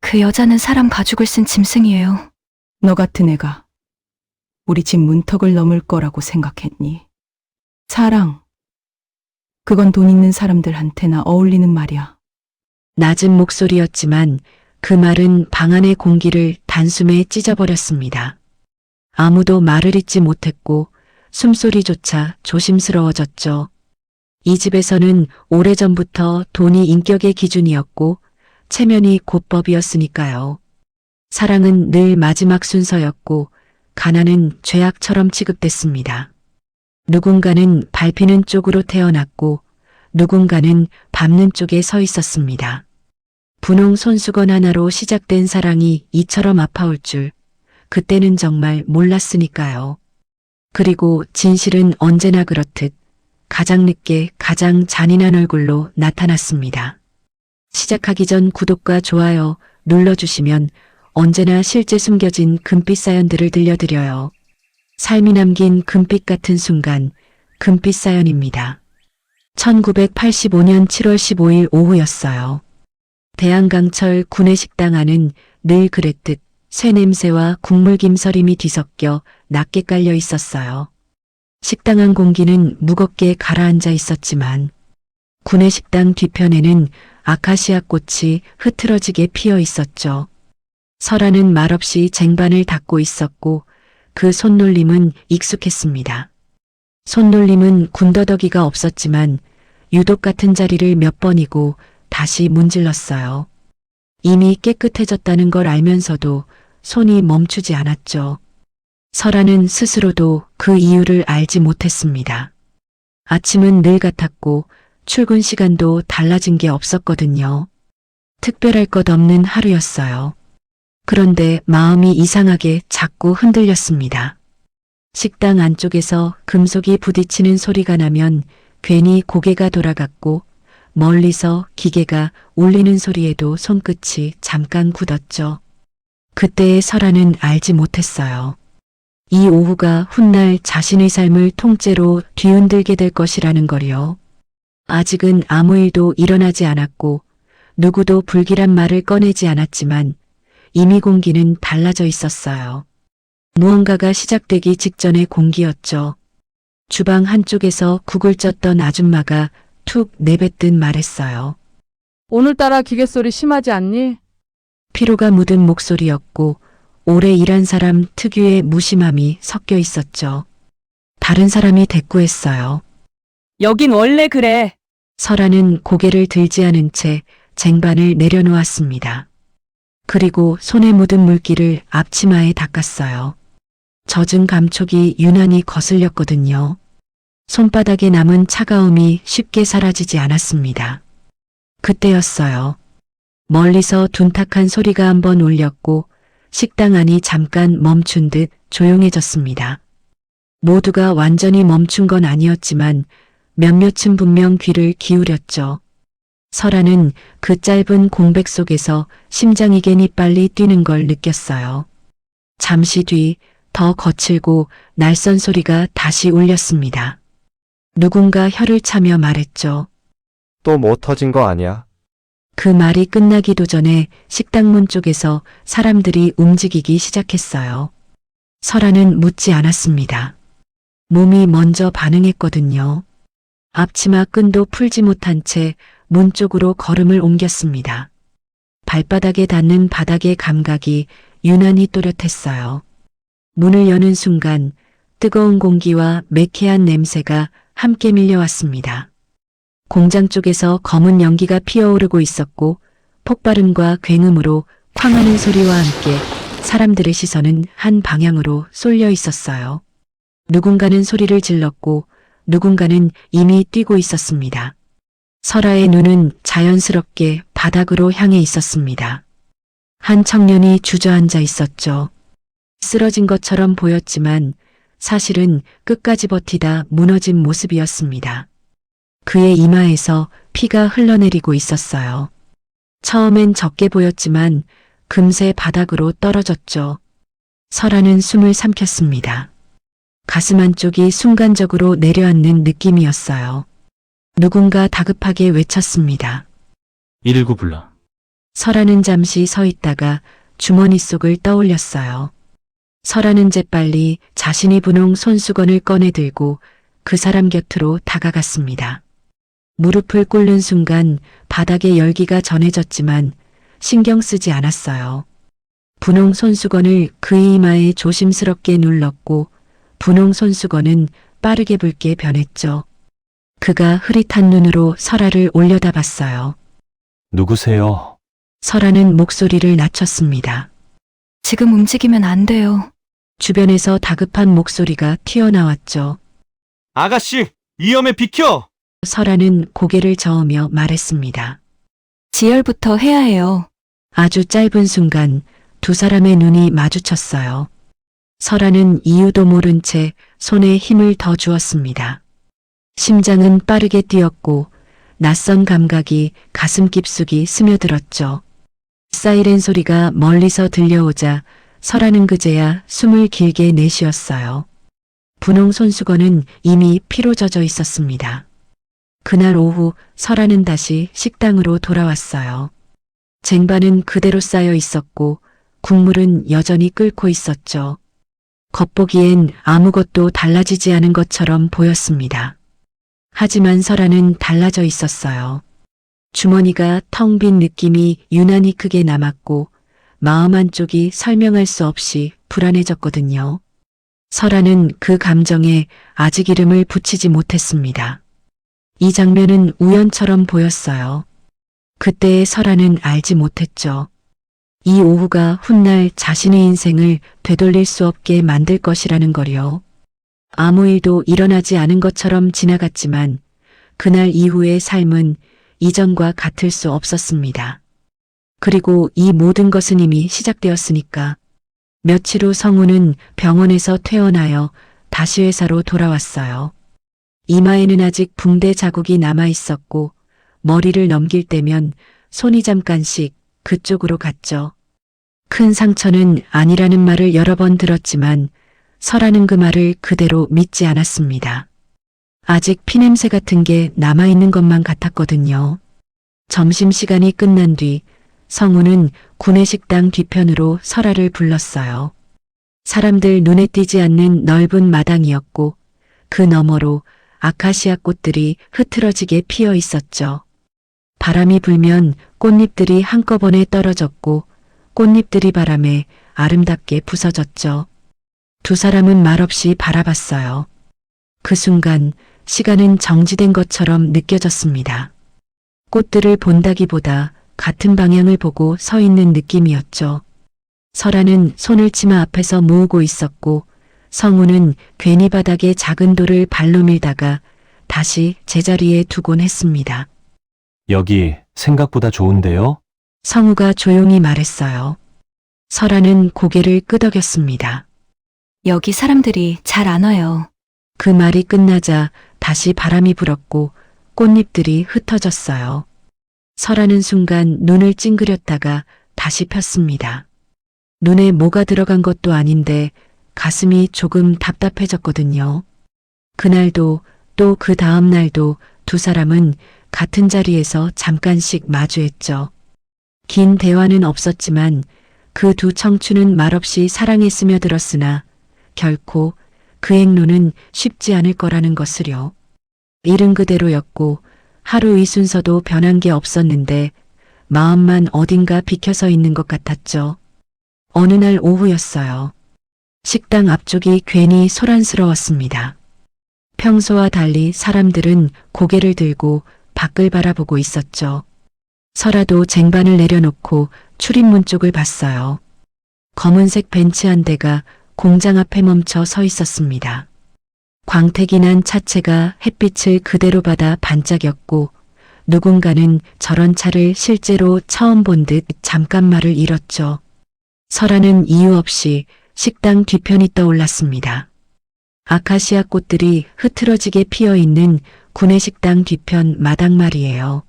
그 여자는 사람 가죽을 쓴 짐승이에요. 너 같은 애가 우리 집 문턱을 넘을 거라고 생각했니? 사랑. 그건 돈 있는 사람들한테나 어울리는 말이야. 낮은 목소리였지만 그 말은 방 안의 공기를 단숨에 찢어버렸습니다. 아무도 말을 잇지 못했고 숨소리조차 조심스러워졌죠. 이 집에서는 오래전부터 돈이 인격의 기준이었고 체면이 곧법이었으니까요. 사랑은 늘 마지막 순서였고 가난은 죄악처럼 취급됐습니다. 누군가는 밟히는 쪽으로 태어났고 누군가는 밟는 쪽에 서 있었습니다. 분홍 손수건 하나로 시작된 사랑이 이처럼 아파올 줄 그때는 정말 몰랐으니까요. 그리고 진실은 언제나 그렇듯 가장 늦게 가장 잔인한 얼굴로 나타났습니다. 시작하기 전 구독과 좋아요 눌러주시면 언제나 실제 숨겨진 금빛 사연들을 들려드려요. 삶이 남긴 금빛 같은 순간, 금빛 사연입니다. 1985년 7월 15일 오후였어요. 대한강철 구내식당 안은 늘 그랬듯 쇠 냄새와 국물 김서림이 뒤섞여 낮게 깔려 있었어요. 식당 안 공기는 무겁게 가라앉아 있었지만 구내식당 뒤편에는 아카시아 꽃이 흐트러지게 피어 있었죠. 설아는 말없이 쟁반을 닦고 있었고 그 손놀림은 익숙했습니다. 손놀림은 군더더기가 없었지만 유독 같은 자리를 몇 번이고 다시 문질렀어요. 이미 깨끗해졌다는 걸 알면서도 손이 멈추지 않았죠. 설아는 스스로도 그 이유를 알지 못했습니다. 아침은 늘 같았고 출근 시간도 달라진 게 없었거든요. 특별할 것 없는 하루였어요. 그런데 마음이 이상하게 자꾸 흔들렸습니다. 식당 안쪽에서 금속이 부딪히는 소리가 나면 괜히 고개가 돌아갔고 멀리서 기계가 울리는 소리에도 손끝이 잠깐 굳었죠. 그때의 설아는 알지 못했어요. 이 오후가 훗날 자신의 삶을 통째로 뒤흔들게 될 것이라는 걸요. 아직은 아무 일도 일어나지 않았고 누구도 불길한 말을 꺼내지 않았지만 이미 공기는 달라져 있었어요. 무언가가 시작되기 직전의 공기였죠. 주방 한쪽에서 국을 쪘던 아줌마가 툭 내뱉듯 말했어요. 오늘따라 기계 소리 심하지 않니? 피로가 묻은 목소리였고 오래 일한 사람 특유의 무심함이 섞여 있었죠. 다른 사람이 대꾸했어요. 여긴 원래 그래. 설아는 고개를 들지 않은 채 쟁반을 내려놓았습니다. 그리고 손에 묻은 물기를 앞치마에 닦았어요. 젖은 감촉이 유난히 거슬렸거든요. 손바닥에 남은 차가움이 쉽게 사라지지 않았습니다. 그때였어요. 멀리서 둔탁한 소리가 한번 울렸고 식당 안이 잠깐 멈춘 듯 조용해졌습니다. 모두가 완전히 멈춘 건 아니었지만 몇몇은 분명 귀를 기울였죠. 설아는 그 짧은 공백 속에서 심장이 괜히 빨리 뛰는 걸 느꼈어요. 잠시 뒤 더 거칠고 낯선 소리가 다시 울렸습니다. 누군가 혀를 차며 말했죠. 또 뭐 터진 거 아니야? 그 말이 끝나기도 전에 식당 문 쪽에서 사람들이 움직이기 시작했어요. 설아는 묻지 않았습니다. 몸이 먼저 반응했거든요. 앞치마 끈도 풀지 못한 채 문 쪽으로 걸음을 옮겼습니다. 발바닥에 닿는 바닥의 감각이 유난히 또렷했어요. 문을 여는 순간 뜨거운 공기와 매캐한 냄새가 함께 밀려왔습니다. 공장 쪽에서 검은 연기가 피어오르고 있었고 폭발음과 굉음으로 쾅하는 소리와 함께 사람들의 시선은 한 방향으로 쏠려 있었어요. 누군가는 소리를 질렀고 누군가는 이미 뛰고 있었습니다. 설아의 눈은 자연스럽게 바닥으로 향해 있었습니다. 한 청년이 주저앉아 있었죠. 쓰러진 것처럼 보였지만 사실은 끝까지 버티다 무너진 모습이었습니다. 그의 이마에서 피가 흘러내리고 있었어요. 처음엔 적게 보였지만 금세 바닥으로 떨어졌죠. 설아는 숨을 삼켰습니다. 가슴 한쪽이 순간적으로 내려앉는 느낌이었어요. 누군가 다급하게 외쳤습니다. 119 불러. 설아는 잠시 서 있다가 주머니 속을 떠올렸어요. 설아는 재빨리 자신이 분홍 손수건을 꺼내 들고 그 사람 곁으로 다가갔습니다. 무릎을 꿇는 순간 바닥에 열기가 전해졌지만 신경 쓰지 않았어요. 분홍 손수건을 그의 이마에 조심스럽게 눌렀고 분홍 손수건은 빠르게 붉게 변했죠. 그가 흐릿한 눈으로 설아를 올려다봤어요. 누구세요? 설아는 목소리를 낮췄습니다. 지금 움직이면 안 돼요. 주변에서 다급한 목소리가 튀어나왔죠. 아가씨, 위험해 비켜! 설아는 고개를 저으며 말했습니다. 지혈부터 해야 해요. 아주 짧은 순간 두 사람의 눈이 마주쳤어요. 설아는 이유도 모른 채 손에 힘을 더 주었습니다. 심장은 빠르게 뛰었고 낯선 감각이 가슴 깊숙이 스며들었죠. 사이렌 소리가 멀리서 들려오자 설아는 그제야 숨을 길게 내쉬었어요. 분홍 손수건은 이미 피로 젖어 있었습니다. 그날 오후 설아는 다시 식당으로 돌아왔어요. 쟁반은 그대로 쌓여 있었고 국물은 여전히 끓고 있었죠. 겉보기엔 아무것도 달라지지 않은 것처럼 보였습니다. 하지만 설아는 달라져 있었어요. 주머니가 텅 빈 느낌이 유난히 크게 남았고 마음 한쪽이 설명할 수 없이 불안해졌거든요. 설아는 그 감정에 아직 이름을 붙이지 못했습니다. 이 장면은 우연처럼 보였어요. 그때의 설아는 알지 못했죠. 이 오후가 훗날 자신의 인생을 되돌릴 수 없게 만들 것이라는 거요. 아무 일도 일어나지 않은 것처럼 지나갔지만 그날 이후의 삶은 이전과 같을 수 없었습니다. 그리고 이 모든 것은 이미 시작되었으니까. 며칠 후 성우는 병원에서 퇴원하여 다시 회사로 돌아왔어요. 이마에는 아직 붕대 자국이 남아 있었고 머리를 넘길 때면 손이 잠깐씩 그쪽으로 갔죠. 큰 상처는 아니라는 말을 여러 번 들었지만 설아는 그 말을 그대로 믿지 않았습니다. 아직 피냄새 같은 게 남아있는 것만 같았거든요. 점심시간이 끝난 뒤 성우는 구내식당 뒤편으로 설아를 불렀어요. 사람들 눈에 띄지 않는 넓은 마당이었고 그 너머로 아카시아 꽃들이 흐트러지게 피어 있었죠. 바람이 불면 꽃잎들이 한꺼번에 떨어졌고 꽃잎들이 바람에 아름답게 부서졌죠. 두 사람은 말없이 바라봤어요. 그 순간 시간은 정지된 것처럼 느껴졌습니다. 꽃들을 본다기보다 같은 방향을 보고 서 있는 느낌이었죠. 설아는 손을 치마 앞에서 모으고 있었고 성우는 괜히 바닥에 작은 돌을 발로 밀다가 다시 제자리에 두곤 했습니다. 여기 생각보다 좋은데요? 성우가 조용히 말했어요. 설아는 고개를 끄덕였습니다. 여기 사람들이 잘 안 와요. 그 말이 끝나자 다시 바람이 불었고 꽃잎들이 흩어졌어요. 설아는 순간 눈을 찡그렸다가 다시 폈습니다. 눈에 뭐가 들어간 것도 아닌데 가슴이 조금 답답해졌거든요. 그날도 또 그 다음 날도 두 사람은 같은 자리에서 잠깐씩 마주했죠. 긴 대화는 없었지만 그 두 청춘은 말없이 사랑에 스며들었으나 결코 그 행로는 쉽지 않을 거라는 것을요. 일은 그대로였고 하루 이 순서도 변한 게 없었는데 마음만 어딘가 비켜서 있는 것 같았죠. 어느 날 오후였어요. 식당 앞쪽이 괜히 소란스러웠습니다. 평소와 달리 사람들은 고개를 들고 밖을 바라보고 있었죠. 설아도 쟁반을 내려놓고 출입문 쪽을 봤어요. 검은색 벤치 한 대가 공장 앞에 멈춰 서 있었습니다. 광택이 난 차체가 햇빛을 그대로 받아 반짝였고 누군가는 저런 차를 실제로 처음 본 듯 잠깐 말을 잃었죠. 설아는 이유 없이 식당 뒤편이 떠올랐습니다. 아카시아 꽃들이 흐트러지게 피어있는 구내식당 뒤편 마당 말이에요.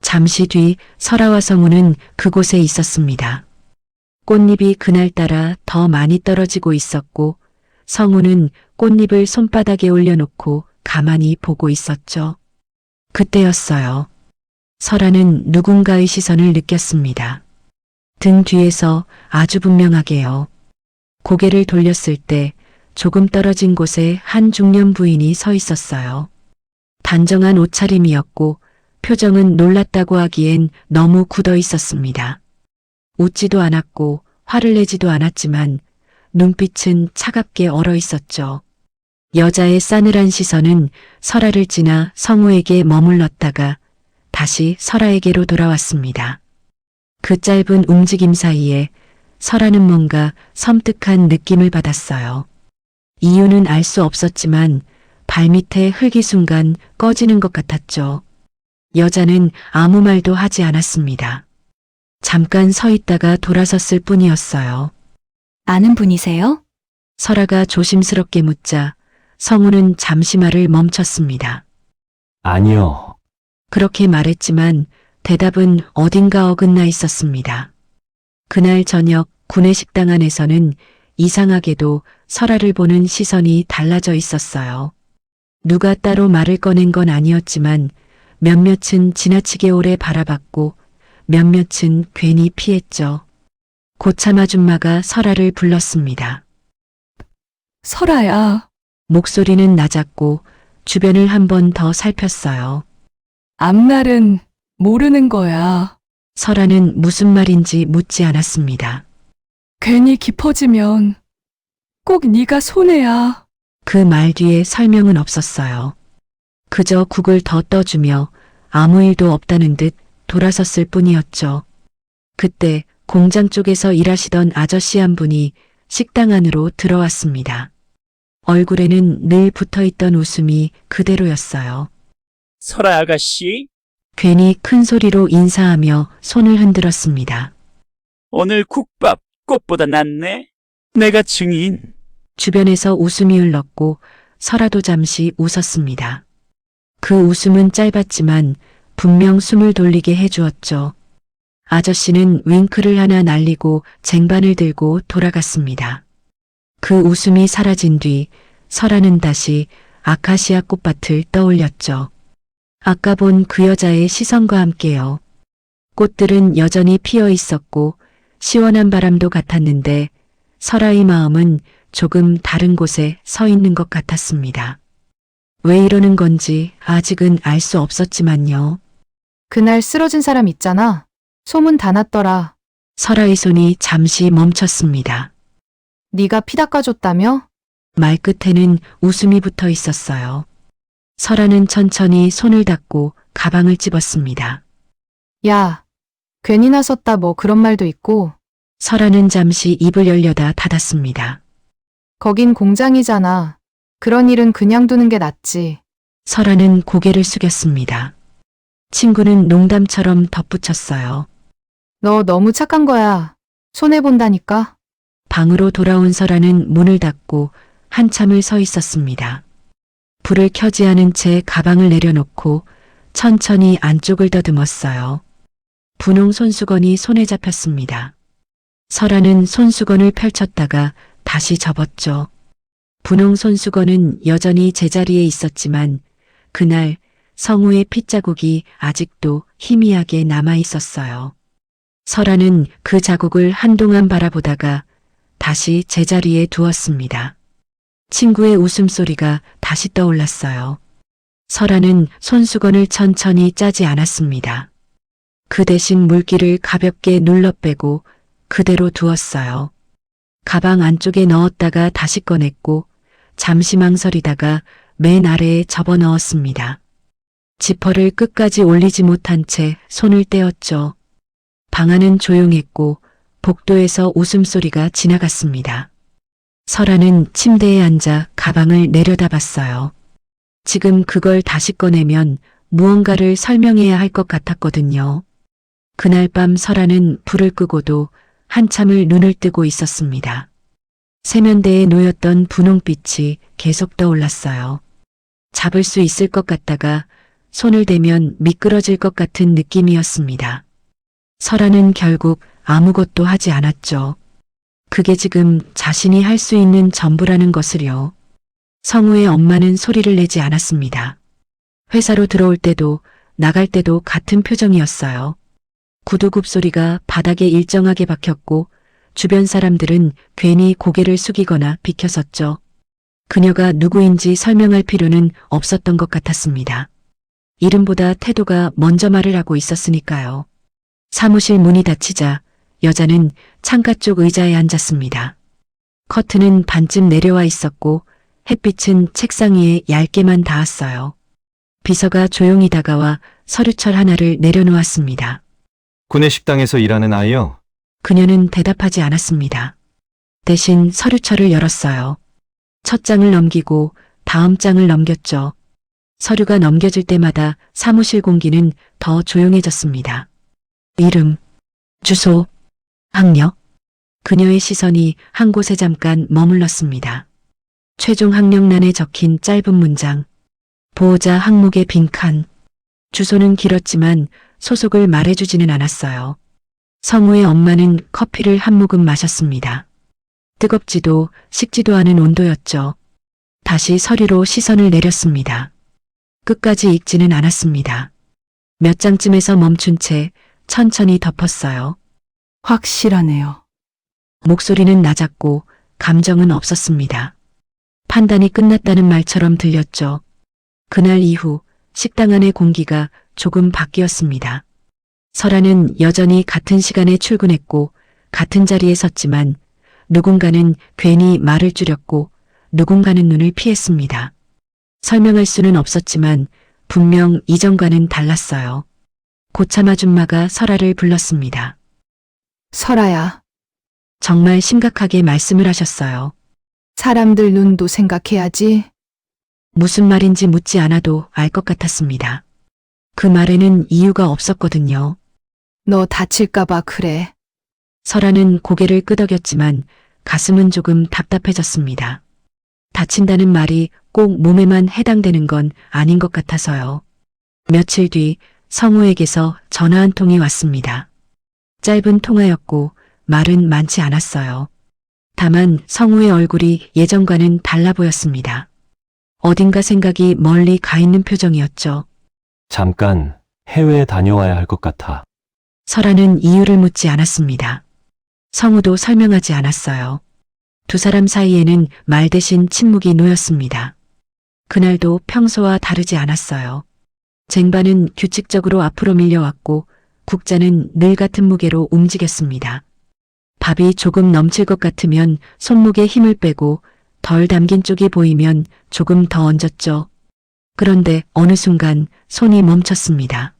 잠시 뒤 설아와 성우는 그곳에 있었습니다. 꽃잎이 그날따라 더 많이 떨어지고 있었고 성우는 꽃잎을 손바닥에 올려놓고 가만히 보고 있었죠. 그때였어요. 설아는 누군가의 시선을 느꼈습니다. 등 뒤에서 아주 분명하게요. 고개를 돌렸을 때 조금 떨어진 곳에 한 중년 부인이 서 있었어요. 단정한 옷차림이었고 표정은 놀랐다고 하기엔 너무 굳어 있었습니다. 웃지도 않았고 화를 내지도 않았지만 눈빛은 차갑게 얼어 있었죠. 여자의 싸늘한 시선은 설아를 지나 성우에게 머물렀다가 다시 설아에게로 돌아왔습니다. 그 짧은 움직임 사이에 설아는 뭔가 섬뜩한 느낌을 받았어요. 이유는 알 수 없었지만 발밑에 흙이 순간 꺼지는 것 같았죠. 여자는 아무 말도 하지 않았습니다. 잠깐 서 있다가 돌아섰을 뿐이었어요. 아는 분이세요? 설아가 조심스럽게 묻자 성우는 잠시 말을 멈췄습니다. 아니요. 그렇게 말했지만 대답은 어딘가 어긋나 있었습니다. 그날 저녁 구내식당 안에서는 이상하게도 설아를 보는 시선이 달라져 있었어요. 누가 따로 말을 꺼낸 건 아니었지만 몇몇은 지나치게 오래 바라봤고 몇몇은 괜히 피했죠. 고참 아줌마가 설아를 불렀습니다. 설아야, 목소리는 낮았고 주변을 한 번 더 살폈어요. 앞날은 모르는 거야. 설아는 무슨 말인지 묻지 않았습니다. 괜히 깊어지면 꼭 네가 손해야. 그 말 뒤에 설명은 없었어요. 그저 국을 더 떠주며 아무 일도 없다는 듯 돌아섰을 뿐이었죠. 그때 공장 쪽에서 일하시던 아저씨 한 분이 식당 안으로 들어왔습니다. 얼굴에는 늘 붙어있던 웃음이 그대로였어요. 설아 아가씨, 괜히 큰 소리로 인사하며 손을 흔들었습니다. 오늘 국밥 꽃보다 낫네. 내가 증인. 주변에서 웃음이 흘렀고 설아도 잠시 웃었습니다. 그 웃음은 짧았지만 분명 숨을 돌리게 해주었죠. 아저씨는 윙크를 하나 날리고 쟁반을 들고 돌아갔습니다. 그 웃음이 사라진 뒤 설아는 다시 아카시아 꽃밭을 떠올렸죠. 아까 본 그 여자의 시선과 함께요. 꽃들은 여전히 피어 있었고 시원한 바람도 같았는데 설아의 마음은 조금 다른 곳에 서 있는 것 같았습니다. 왜 이러는 건지 아직은 알 수 없었지만요. 그날 쓰러진 사람 있잖아. 소문 다 났더라. 설아의 손이 잠시 멈췄습니다. 네가 피 닦아줬다며? 말끝에는 웃음이 붙어 있었어요. 설아는 천천히 손을 닦고 가방을 집었습니다. 야, 괜히 나섰다 뭐 그런 말도 있고. 설아는 잠시 입을 열려다 닫았습니다. 거긴 공장이잖아. 그런 일은 그냥 두는 게 낫지. 설아는 고개를 숙였습니다. 친구는 농담처럼 덧붙였어요. 너 너무 착한 거야. 손해본다니까. 방으로 돌아온 설아는 문을 닫고 한참을 서 있었습니다. 불을 켜지 않은 채 가방을 내려놓고 천천히 안쪽을 더듬었어요. 분홍 손수건이 손에 잡혔습니다. 설아는 손수건을 펼쳤다가 다시 접었죠. 분홍 손수건은 여전히 제자리에 있었지만 그날 성우의 핏자국이 아직도 희미하게 남아 있었어요. 설아는 그 자국을 한동안 바라보다가 다시 제자리에 두었습니다. 친구의 웃음소리가 다시 떠올랐어요. 설아는 손수건을 천천히 짜지 않았습니다. 그 대신 물기를 가볍게 눌러 빼고 그대로 두었어요. 가방 안쪽에 넣었다가 다시 꺼냈고 잠시 망설이다가 맨 아래에 접어 넣었습니다. 지퍼를 끝까지 올리지 못한 채 손을 떼었죠. 방 안은 조용했고 복도에서 웃음소리가 지나갔습니다. 설아는 침대에 앉아 가방을 내려다봤어요. 지금 그걸 다시 꺼내면 무언가를 설명해야 할 것 같았거든요. 그날 밤 설아는 불을 끄고도 한참을 눈을 뜨고 있었습니다. 세면대에 놓였던 분홍빛이 계속 떠올랐어요. 잡을 수 있을 것 같다가 손을 대면 미끄러질 것 같은 느낌이었습니다. 설아는 결국 아무것도 하지 않았죠. 그게 지금 자신이 할 수 있는 전부라는 것을요. 성우의 엄마는 소리를 내지 않았습니다. 회사로 들어올 때도 나갈 때도 같은 표정이었어요. 구두굽 소리가 바닥에 일정하게 박혔고 주변 사람들은 괜히 고개를 숙이거나 비켜섰죠. 그녀가 누구인지 설명할 필요는 없었던 것 같았습니다. 이름보다 태도가 먼저 말을 하고 있었으니까요. 사무실 문이 닫히자 여자는 창가 쪽 의자에 앉았습니다. 커튼은 반쯤 내려와 있었고 햇빛은 책상 위에 얇게만 닿았어요. 비서가 조용히 다가와 서류철 하나를 내려놓았습니다. 구내식당에서 일하는 아이요. 그녀는 대답하지 않았습니다. 대신 서류철을 열었어요. 첫 장을 넘기고 다음 장을 넘겼죠. 서류가 넘겨질 때마다 사무실 공기는 더 조용해졌습니다. 이름, 주소, 학력. 그녀의 시선이 한 곳에 잠깐 머물렀습니다. 최종 학력란에 적힌 짧은 문장. 보호자 항목의 빈칸. 주소는 길었지만 소속을 말해주지는 않았어요. 성우의 엄마는 커피를 한 모금 마셨습니다. 뜨겁지도 식지도 않은 온도였죠. 다시 서류로 시선을 내렸습니다. 끝까지 읽지는 않았습니다. 몇 장쯤에서 멈춘 채 천천히 덮었어요. 확실하네요. 목소리는 낮았고 감정은 없었습니다. 판단이 끝났다는 말처럼 들렸죠. 그날 이후 식당 안의 공기가 조금 바뀌었습니다. 설아는 여전히 같은 시간에 출근했고 같은 자리에 섰지만 누군가는 괜히 말을 줄였고 누군가는 눈을 피했습니다. 설명할 수는 없었지만 분명 이전과는 달랐어요. 고참 아줌마가 설아를 불렀습니다. 설아야, 정말 심각하게 말씀을 하셨어요. 사람들 눈도 생각해야지. 무슨 말인지 묻지 않아도 알 것 같았습니다. 그 말에는 이유가 없었거든요. 너 다칠까봐 그래. 설아는 고개를 끄덕였지만 가슴은 조금 답답해졌습니다. 다친다는 말이 꼭 몸에만 해당되는 건 아닌 것 같아서요. 며칠 뒤 성우에게서 전화 한 통이 왔습니다. 짧은 통화였고 말은 많지 않았어요. 다만 성우의 얼굴이 예전과는 달라 보였습니다. 어딘가 생각이 멀리 가 있는 표정이었죠. 잠깐 해외에 다녀와야 할 것 같아. 설아는 이유를 묻지 않았습니다. 성우도 설명하지 않았어요. 두 사람 사이에는 말 대신 침묵이 놓였습니다. 그날도 평소와 다르지 않았어요. 쟁반은 규칙적으로 앞으로 밀려왔고 국자는 늘 같은 무게로 움직였습니다. 밥이 조금 넘칠 것 같으면 손목에 힘을 빼고 덜 담긴 쪽이 보이면 조금 더 얹었죠. 그런데 어느 순간 손이 멈췄습니다.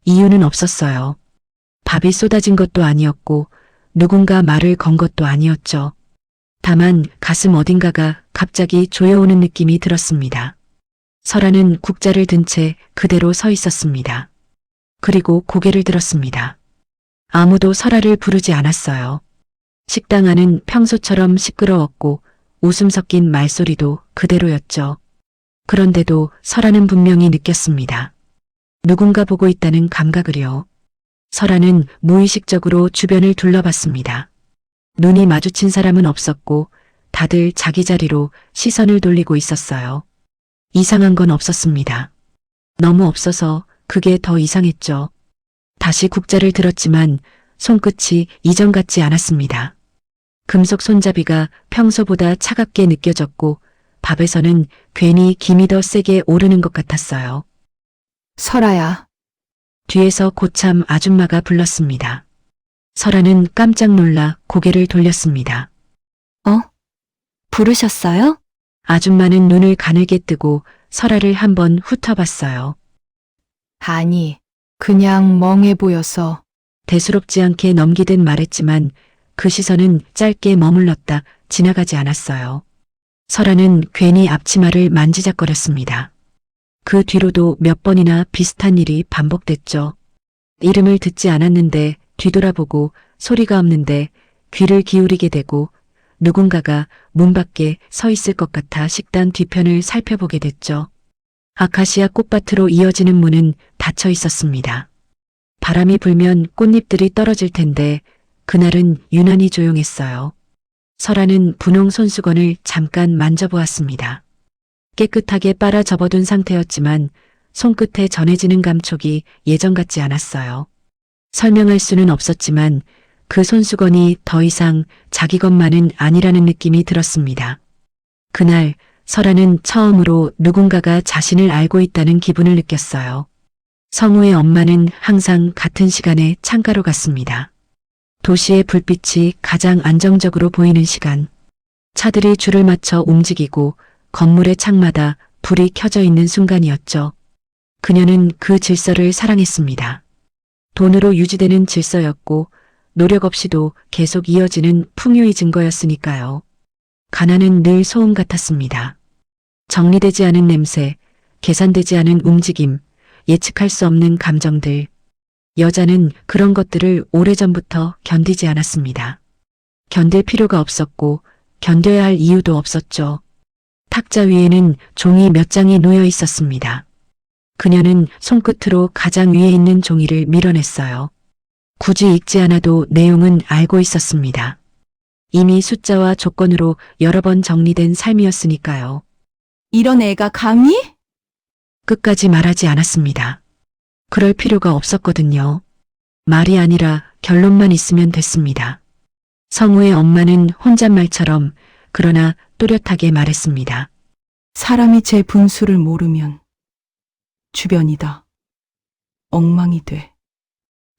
이유는 없었어요. 밥이 쏟아진 것도 아니었고 누군가 말을 건 것도 아니었죠. 다만 가슴 어딘가가 갑자기 조여오는 느낌이 들었습니다. 설아는 국자를 든 채 그대로 서 있었습니다. 그리고 고개를 들었습니다. 아무도 설아를 부르지 않았어요. 식당 안은 평소처럼 시끄러웠고 웃음 섞인 말소리도 그대로였죠. 그런데도 설아는 분명히 느꼈습니다. 누군가 보고 있다는 감각을요. 설아는 무의식적으로 주변을 둘러봤습니다. 눈이 마주친 사람은 없었고 다들 자기 자리로 시선을 돌리고 있었어요. 이상한 건 없었습니다. 너무 없어서 그게 더 이상했죠. 다시 국자를 들었지만 손끝이 이전 같지 않았습니다. 금속 손잡이가 평소보다 차갑게 느껴졌고 밥에서는 괜히 김이 더 세게 오르는 것 같았어요. 설아야, 뒤에서 고참 아줌마가 불렀습니다. 설아는 깜짝 놀라 고개를 돌렸습니다. 부르셨어요? 아줌마는 눈을 가늘게 뜨고 설아를 한번 훑어봤어요. 아니, 그냥 멍해 보여서. 대수롭지 않게 넘기듯 말했지만 그 시선은 짧게 머물렀다 지나가지 않았어요. 설아는 괜히 앞치마를 만지작거렸습니다. 그 뒤로도 몇 번이나 비슷한 일이 반복됐죠. 이름을 듣지 않았는데 뒤돌아보고 소리가 없는데 귀를 기울이게 되고 누군가가 문 밖에 서 있을 것 같아 식당 뒤편을 살펴보게 됐죠. 아카시아 꽃밭으로 이어지는 문은 닫혀 있었습니다. 바람이 불면 꽃잎들이 떨어질 텐데 그날은 유난히 조용했어요. 설아는 분홍 손수건을 잠깐 만져보았습니다. 깨끗하게 빨아 접어둔 상태였지만 손끝에 전해지는 감촉이 예전 같지 않았어요. 설명할 수는 없었지만 그 손수건이 더 이상 자기 것만은 아니라는 느낌이 들었습니다. 그날 설아는 처음으로 누군가가 자신을 알고 있다는 기분을 느꼈어요. 성우의 엄마는 항상 같은 시간에 창가로 갔습니다. 도시의 불빛이 가장 안정적으로 보이는 시간. 차들이 줄을 맞춰 움직이고 건물의 창마다 불이 켜져 있는 순간이었죠. 그녀는 그 질서를 사랑했습니다. 돈으로 유지되는 질서였고 노력 없이도 계속 이어지는 풍요의 증거였으니까요. 가난은 늘 소음 같았습니다. 정리되지 않은 냄새, 계산되지 않은 움직임, 예측할 수 없는 감정들. 여자는 그런 것들을 오래전부터 견디지 않았습니다. 견딜 필요가 없었고 견뎌야 할 이유도 없었죠. 탁자 위에는 종이 몇 장이 놓여 있었습니다. 그녀는 손끝으로 가장 위에 있는 종이를 밀어냈어요. 굳이 읽지 않아도 내용은 알고 있었습니다. 이미 숫자와 조건으로 여러 번 정리된 삶이었으니까요. 이런 애가 감히? 끝까지 말하지 않았습니다. 그럴 필요가 없었거든요. 말이 아니라 결론만 있으면 됐습니다. 성우의 엄마는 혼잣말처럼 그러나 또렷하게 말했습니다. 사람이 제 분수를 모르면 주변이다. 엉망이 돼.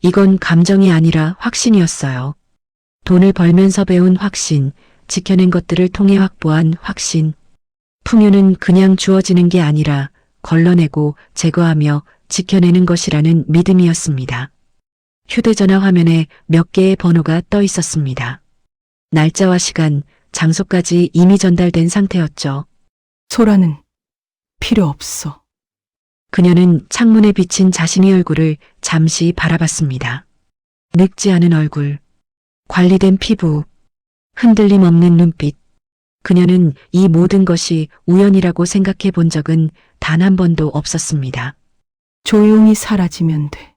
이건 감정이 아니라 확신이었어요. 돈을 벌면서 배운 확신, 지켜낸 것들을 통해 확보한 확신. 풍요는 그냥 주어지는 게 아니라 걸러내고 제거하며 지켜내는 것이라는 믿음이었습니다. 휴대전화 화면에 몇 개의 번호가 떠 있었습니다. 날짜와 시간, 장소까지 이미 전달된 상태였죠. 소라는 필요 없어. 그녀는 창문에 비친 자신의 얼굴을 잠시 바라봤습니다. 늙지 않은 얼굴, 관리된 피부, 흔들림 없는 눈빛. 그녀는 이 모든 것이 우연이라고 생각해 본 적은 단 한 번도 없었습니다. 조용히 사라지면 돼.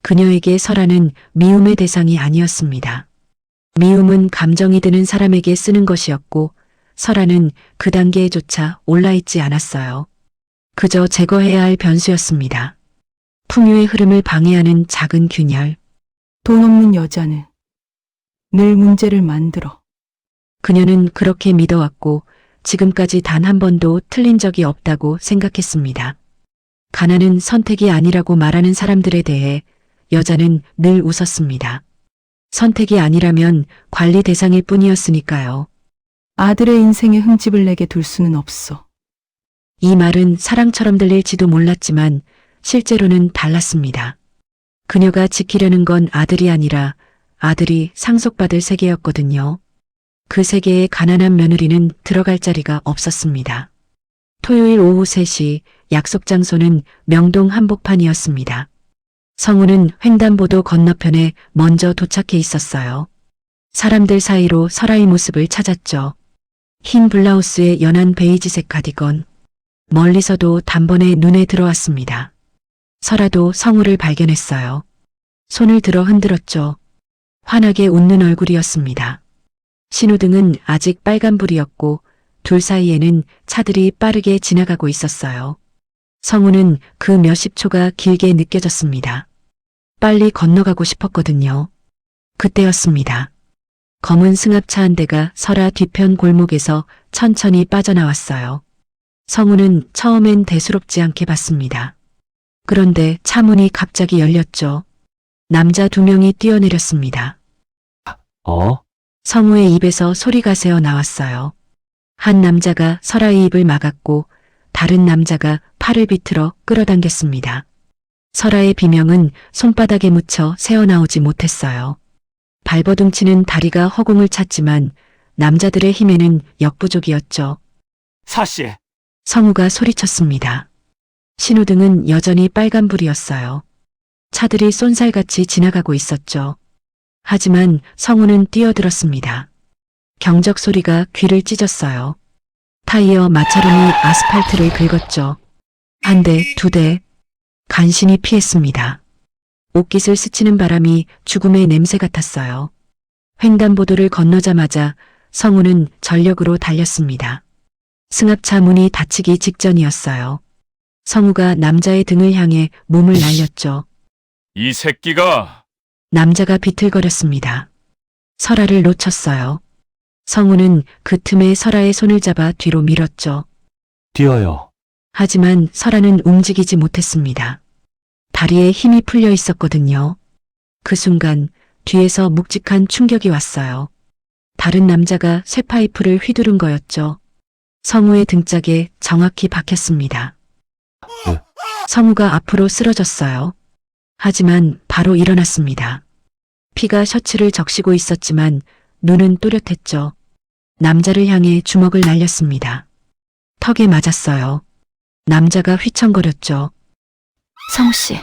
그녀에게 설아는 미움의 대상이 아니었습니다. 미움은 감정이 드는 사람에게 쓰는 것이었고 설아는 그 단계에조차 올라있지 않았어요. 그저 제거해야 할 변수였습니다. 풍요의 흐름을 방해하는 작은 균열. 돈 없는 여자는 늘 문제를 만들어. 그녀는 그렇게 믿어왔고 지금까지 단 한 번도 틀린 적이 없다고 생각했습니다. 가난은 선택이 아니라고 말하는 사람들에 대해 여자는 늘 웃었습니다. 선택이 아니라면 관리 대상일 뿐이었으니까요. 아들의 인생에 흠집을 내게 둘 수는 없어. 이 말은 사랑처럼 들릴지도 몰랐지만 실제로는 달랐습니다. 그녀가 지키려는 건 아들이 아니라 아들이 상속받을 세계였거든요. 그 세계에 가난한 며느리는 들어갈 자리가 없었습니다. 토요일 오후 3시 약속 장소는 명동 한복판이었습니다. 성우는 횡단보도 건너편에 먼저 도착해 있었어요. 사람들 사이로 설아의 모습을 찾았죠. 흰 블라우스에 연한 베이지색 가디건. 멀리서도 단번에 눈에 들어왔습니다. 설아도 성우를 발견했어요. 손을 들어 흔들었죠. 환하게 웃는 얼굴이었습니다. 신호등은 아직 빨간불이었고 둘 사이에는 차들이 빠르게 지나가고 있었어요. 성우는 그 몇십 초가 길게 느껴졌습니다. 빨리 건너가고 싶었거든요. 그때였습니다. 검은 승합차 한 대가 설아 뒤편 골목에서 천천히 빠져나왔어요. 성우는 처음엔 대수롭지 않게 봤습니다. 그런데 차 문이 갑자기 열렸죠. 남자 2명이 뛰어내렸습니다. 성우의 입에서 소리가 새어 나왔어요. 한 남자가 설아의 입을 막았고 다른 남자가 팔을 비틀어 끌어당겼습니다. 설아의 비명은 손바닥에 묻혀 새어나오지 못했어요. 발버둥치는 다리가 허공을 찼지만 남자들의 힘에는 역부족이었죠. 사씨, 성우가 소리쳤습니다. 신호등은 여전히 빨간불이었어요. 차들이 쏜살같이 지나가고 있었죠. 하지만 성우는 뛰어들었습니다. 경적 소리가 귀를 찢었어요. 타이어 마찰음이 아스팔트를 긁었죠. 한 대, 2대. 간신히 피했습니다. 옷깃을 스치는 바람이 죽음의 냄새 같았어요. 횡단보도를 건너자마자 성우는 전력으로 달렸습니다. 승합차 문이 닫히기 직전이었어요. 성우가 남자의 등을 향해 몸을 날렸죠. 이 새끼가 남자가 비틀거렸습니다. 설아를 놓쳤어요. 성우는 그 틈에 설아의 손을 잡아 뒤로 밀었죠. 뛰어요. 하지만 설아는 움직이지 못했습니다. 다리에 힘이 풀려 있었거든요. 그 순간 뒤에서 묵직한 충격이 왔어요. 다른 남자가 쇠파이프를 휘두른 거였죠. 성우의 등짝에 정확히 박혔습니다. 성우가 앞으로 쓰러졌어요. 하지만 바로 일어났습니다. 피가 셔츠를 적시고 있었지만 눈은 또렷했죠. 남자를 향해 주먹을 날렸습니다. 턱에 맞았어요. 남자가 휘청거렸죠. 성우 씨,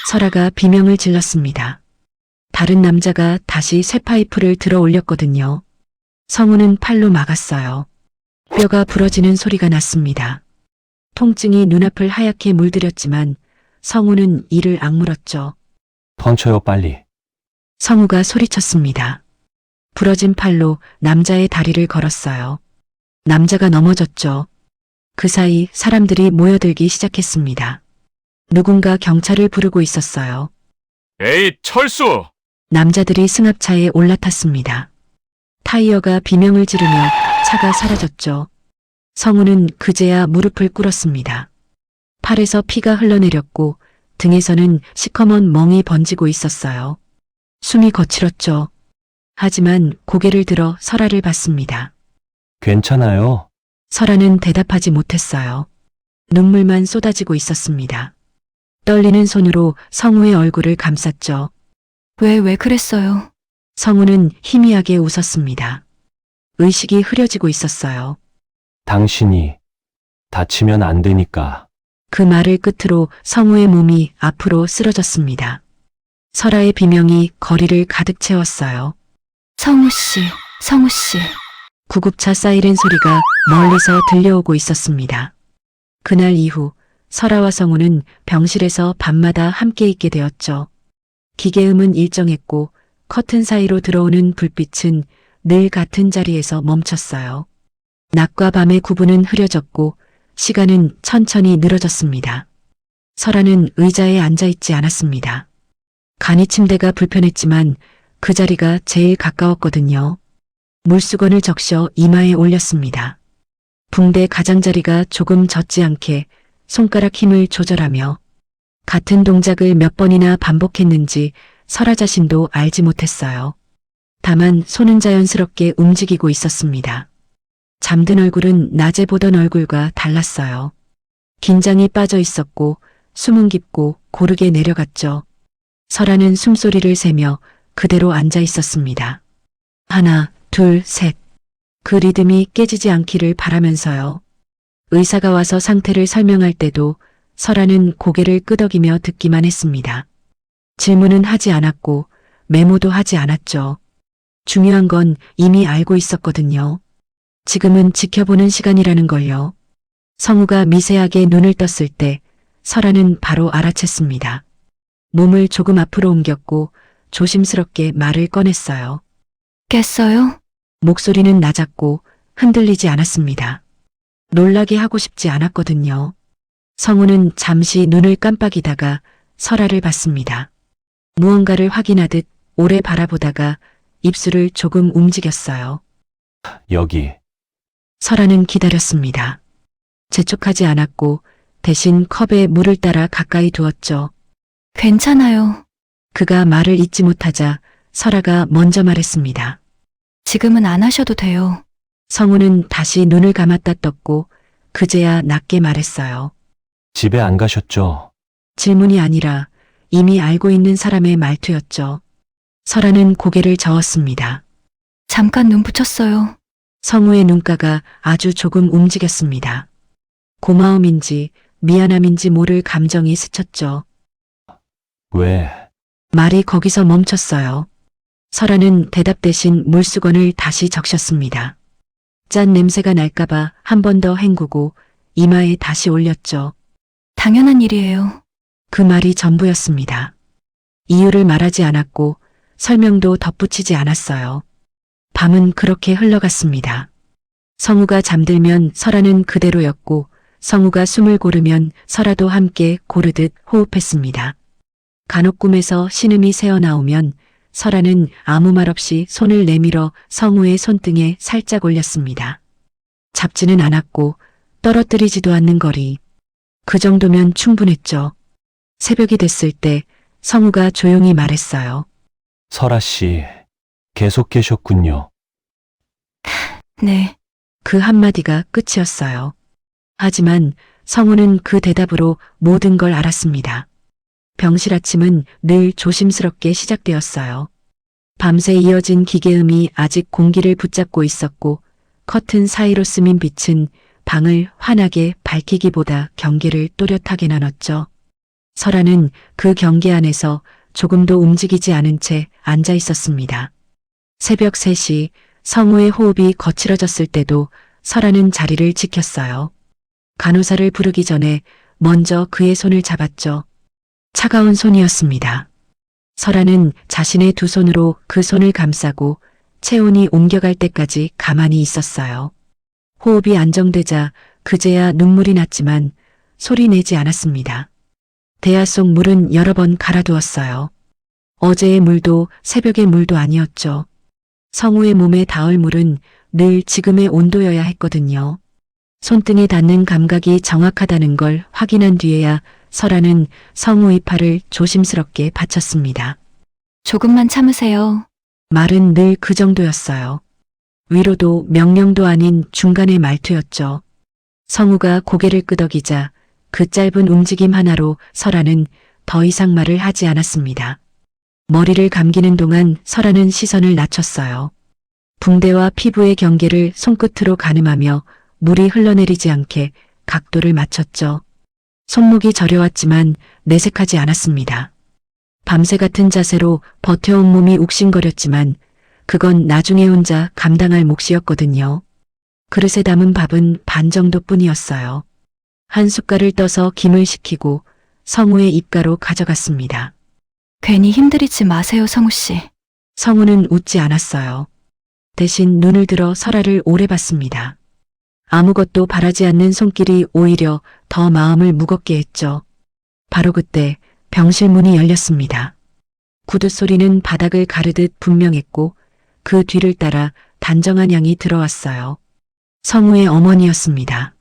설아가 비명을 질렀습니다. 다른 남자가 다시 쇠파이프를 들어 올렸거든요. 성우는 팔로 막았어요. 뼈가 부러지는 소리가 났습니다. 통증이 눈앞을 하얗게 물들였지만 성우는 이를 악물었죠. 던쳐요, 빨리. 성우가 소리쳤습니다. 부러진 팔로 남자의 다리를 걸었어요. 남자가 넘어졌죠. 그 사이 사람들이 모여들기 시작했습니다. 누군가 경찰을 부르고 있었어요. 에이 철수! 남자들이 승합차에 올라탔습니다. 타이어가 비명을 지르며 차가 사라졌죠. 성우는 그제야 무릎을 꿇었습니다. 팔에서 피가 흘러내렸고 등에서는 시커먼 멍이 번지고 있었어요. 숨이 거칠었죠. 하지만 고개를 들어 설아를 봤습니다. 괜찮아요. 설아는 대답하지 못했어요. 눈물만 쏟아지고 있었습니다. 떨리는 손으로 성우의 얼굴을 감쌌죠. 왜 그랬어요? 성우는 희미하게 웃었습니다. 의식이 흐려지고 있었어요. 당신이 다치면 안 되니까. 그 말을 끝으로 성우의 몸이 앞으로 쓰러졌습니다. 설아의 비명이 거리를 가득 채웠어요. 성우 씨, 성우 씨. 구급차 사이렌 소리가 멀리서 들려오고 있었습니다. 그날 이후 설아와 성우는 병실에서 밤마다 함께 있게 되었죠. 기계음은 일정했고 커튼 사이로 들어오는 불빛은 늘 같은 자리에서 멈췄어요. 낮과 밤의 구분은 흐려졌고 시간은 천천히 늘어졌습니다. 설아는 의자에 앉아있지 않았습니다. 간이 침대가 불편했지만 그 자리가 제일 가까웠거든요. 물수건을 적셔 이마에 올렸습니다. 붕대 가장자리가 조금 젖지 않게 손가락 힘을 조절하며 같은 동작을 몇 번이나 반복했는지 설아 자신도 알지 못했어요. 다만 손은 자연스럽게 움직이고 있었습니다. 잠든 얼굴은 낮에 보던 얼굴과 달랐어요. 긴장이 빠져 있었고 숨은 깊고 고르게 내려갔죠. 설아는 숨소리를 세며 그대로 앉아 있었습니다. 하나, 둘, 셋. 그 리듬이 깨지지 않기를 바라면서요. 의사가 와서 상태를 설명할 때도 설아는 고개를 끄덕이며 듣기만 했습니다. 질문은 하지 않았고 메모도 하지 않았죠. 중요한 건 이미 알고 있었거든요. 지금은 지켜보는 시간이라는 걸요. 성우가 미세하게 눈을 떴을 때 설아는 바로 알아챘습니다. 몸을 조금 앞으로 옮겼고 조심스럽게 말을 꺼냈어요. 깼어요? 목소리는 낮았고 흔들리지 않았습니다. 놀라게 하고 싶지 않았거든요. 성우는 잠시 눈을 깜빡이다가 설아를 봤습니다. 무언가를 확인하듯 오래 바라보다가 입술을 조금 움직였어요. 여기. 설아는 기다렸습니다. 재촉하지 않았고 대신 컵에 물을 따라 가까이 두었죠. 괜찮아요. 그가 말을 잇지 못하자 설아가 먼저 말했습니다. 지금은 안 하셔도 돼요. 성우는 다시 눈을 감았다 떴고 그제야 낮게 말했어요. 집에 안 가셨죠? 질문이 아니라 이미 알고 있는 사람의 말투였죠. 설아는 고개를 저었습니다. 잠깐 눈 붙였어요. 성우의 눈가가 아주 조금 움직였습니다. 고마움인지 미안함인지 모를 감정이 스쳤죠. 왜? 말이 거기서 멈췄어요. 설아는 대답 대신 물수건을 다시 적셨습니다. 짠 냄새가 날까봐 한 번 더 헹구고 이마에 다시 올렸죠. 당연한 일이에요. 그 말이 전부였습니다. 이유를 말하지 않았고 설명도 덧붙이지 않았어요. 밤은 그렇게 흘러갔습니다. 성우가 잠들면 설아는 그대로였고 성우가 숨을 고르면 설아도 함께 고르듯 호흡했습니다. 간혹 꿈에서 신음이 새어나오면 설아는 아무 말 없이 손을 내밀어 성우의 손등에 살짝 올렸습니다. 잡지는 않았고 떨어뜨리지도 않는 거리. 그 정도면 충분했죠. 새벽이 됐을 때 성우가 조용히 말했어요. 설아 씨, 계속 계셨군요. 네. 그 한마디가 끝이었어요. 하지만 성우는 그 대답으로 모든 걸 알았습니다. 병실 아침은 늘 조심스럽게 시작되었어요. 밤새 이어진 기계음이 아직 공기를 붙잡고 있었고 커튼 사이로 스민 빛은 방을 환하게 밝히기보다 경계를 또렷하게 나눴죠. 설아는 그 경계 안에서 조금도 움직이지 않은 채 앉아 있었습니다. 새벽 3시 성우의 호흡이 거칠어졌을 때도 설아는 자리를 지켰어요. 간호사를 부르기 전에 먼저 그의 손을 잡았죠. 차가운 손이었습니다. 설아는 자신의 두 손으로 그 손을 감싸고 체온이 옮겨갈 때까지 가만히 있었어요. 호흡이 안정되자 그제야 눈물이 났지만 소리 내지 않았습니다. 대야 속 물은 여러 번 갈아두었어요. 어제의 물도 새벽의 물도 아니었죠. 성우의 몸에 닿을 물은 늘 지금의 온도여야 했거든요. 손등에 닿는 감각이 정확하다는 걸 확인한 뒤에야 설아는 성우의 팔을 조심스럽게 받쳤습니다. 조금만 참으세요. 말은 늘 그 정도였어요. 위로도 명령도 아닌 중간의 말투였죠. 성우가 고개를 끄덕이자 그 짧은 움직임 하나로 설아는 더 이상 말을 하지 않았습니다. 머리를 감기는 동안 설아는 시선을 낮췄어요. 붕대와 피부의 경계를 손끝으로 가늠하며 물이 흘러내리지 않게 각도를 맞췄죠. 손목이 저려왔지만 내색하지 않았습니다. 밤새 같은 자세로 버텨온 몸이 욱신거렸지만 그건 나중에 혼자 감당할 몫이었거든요. 그릇에 담은 밥은 반 정도뿐이었어요. 한 숟갈을 떠서 김을 식히고 성우의 입가로 가져갔습니다. 괜히 힘들이지 마세요, 성우 씨. 성우는 웃지 않았어요. 대신 눈을 들어 설아를 오래 봤습니다. 아무것도 바라지 않는 손길이 오히려 더 마음을 무겁게 했죠. 바로 그때 병실 문이 열렸습니다. 구두 소리는 바닥을 가르듯 분명했고 그 뒤를 따라 단정한 양이 들어왔어요. 성우의 어머니였습니다.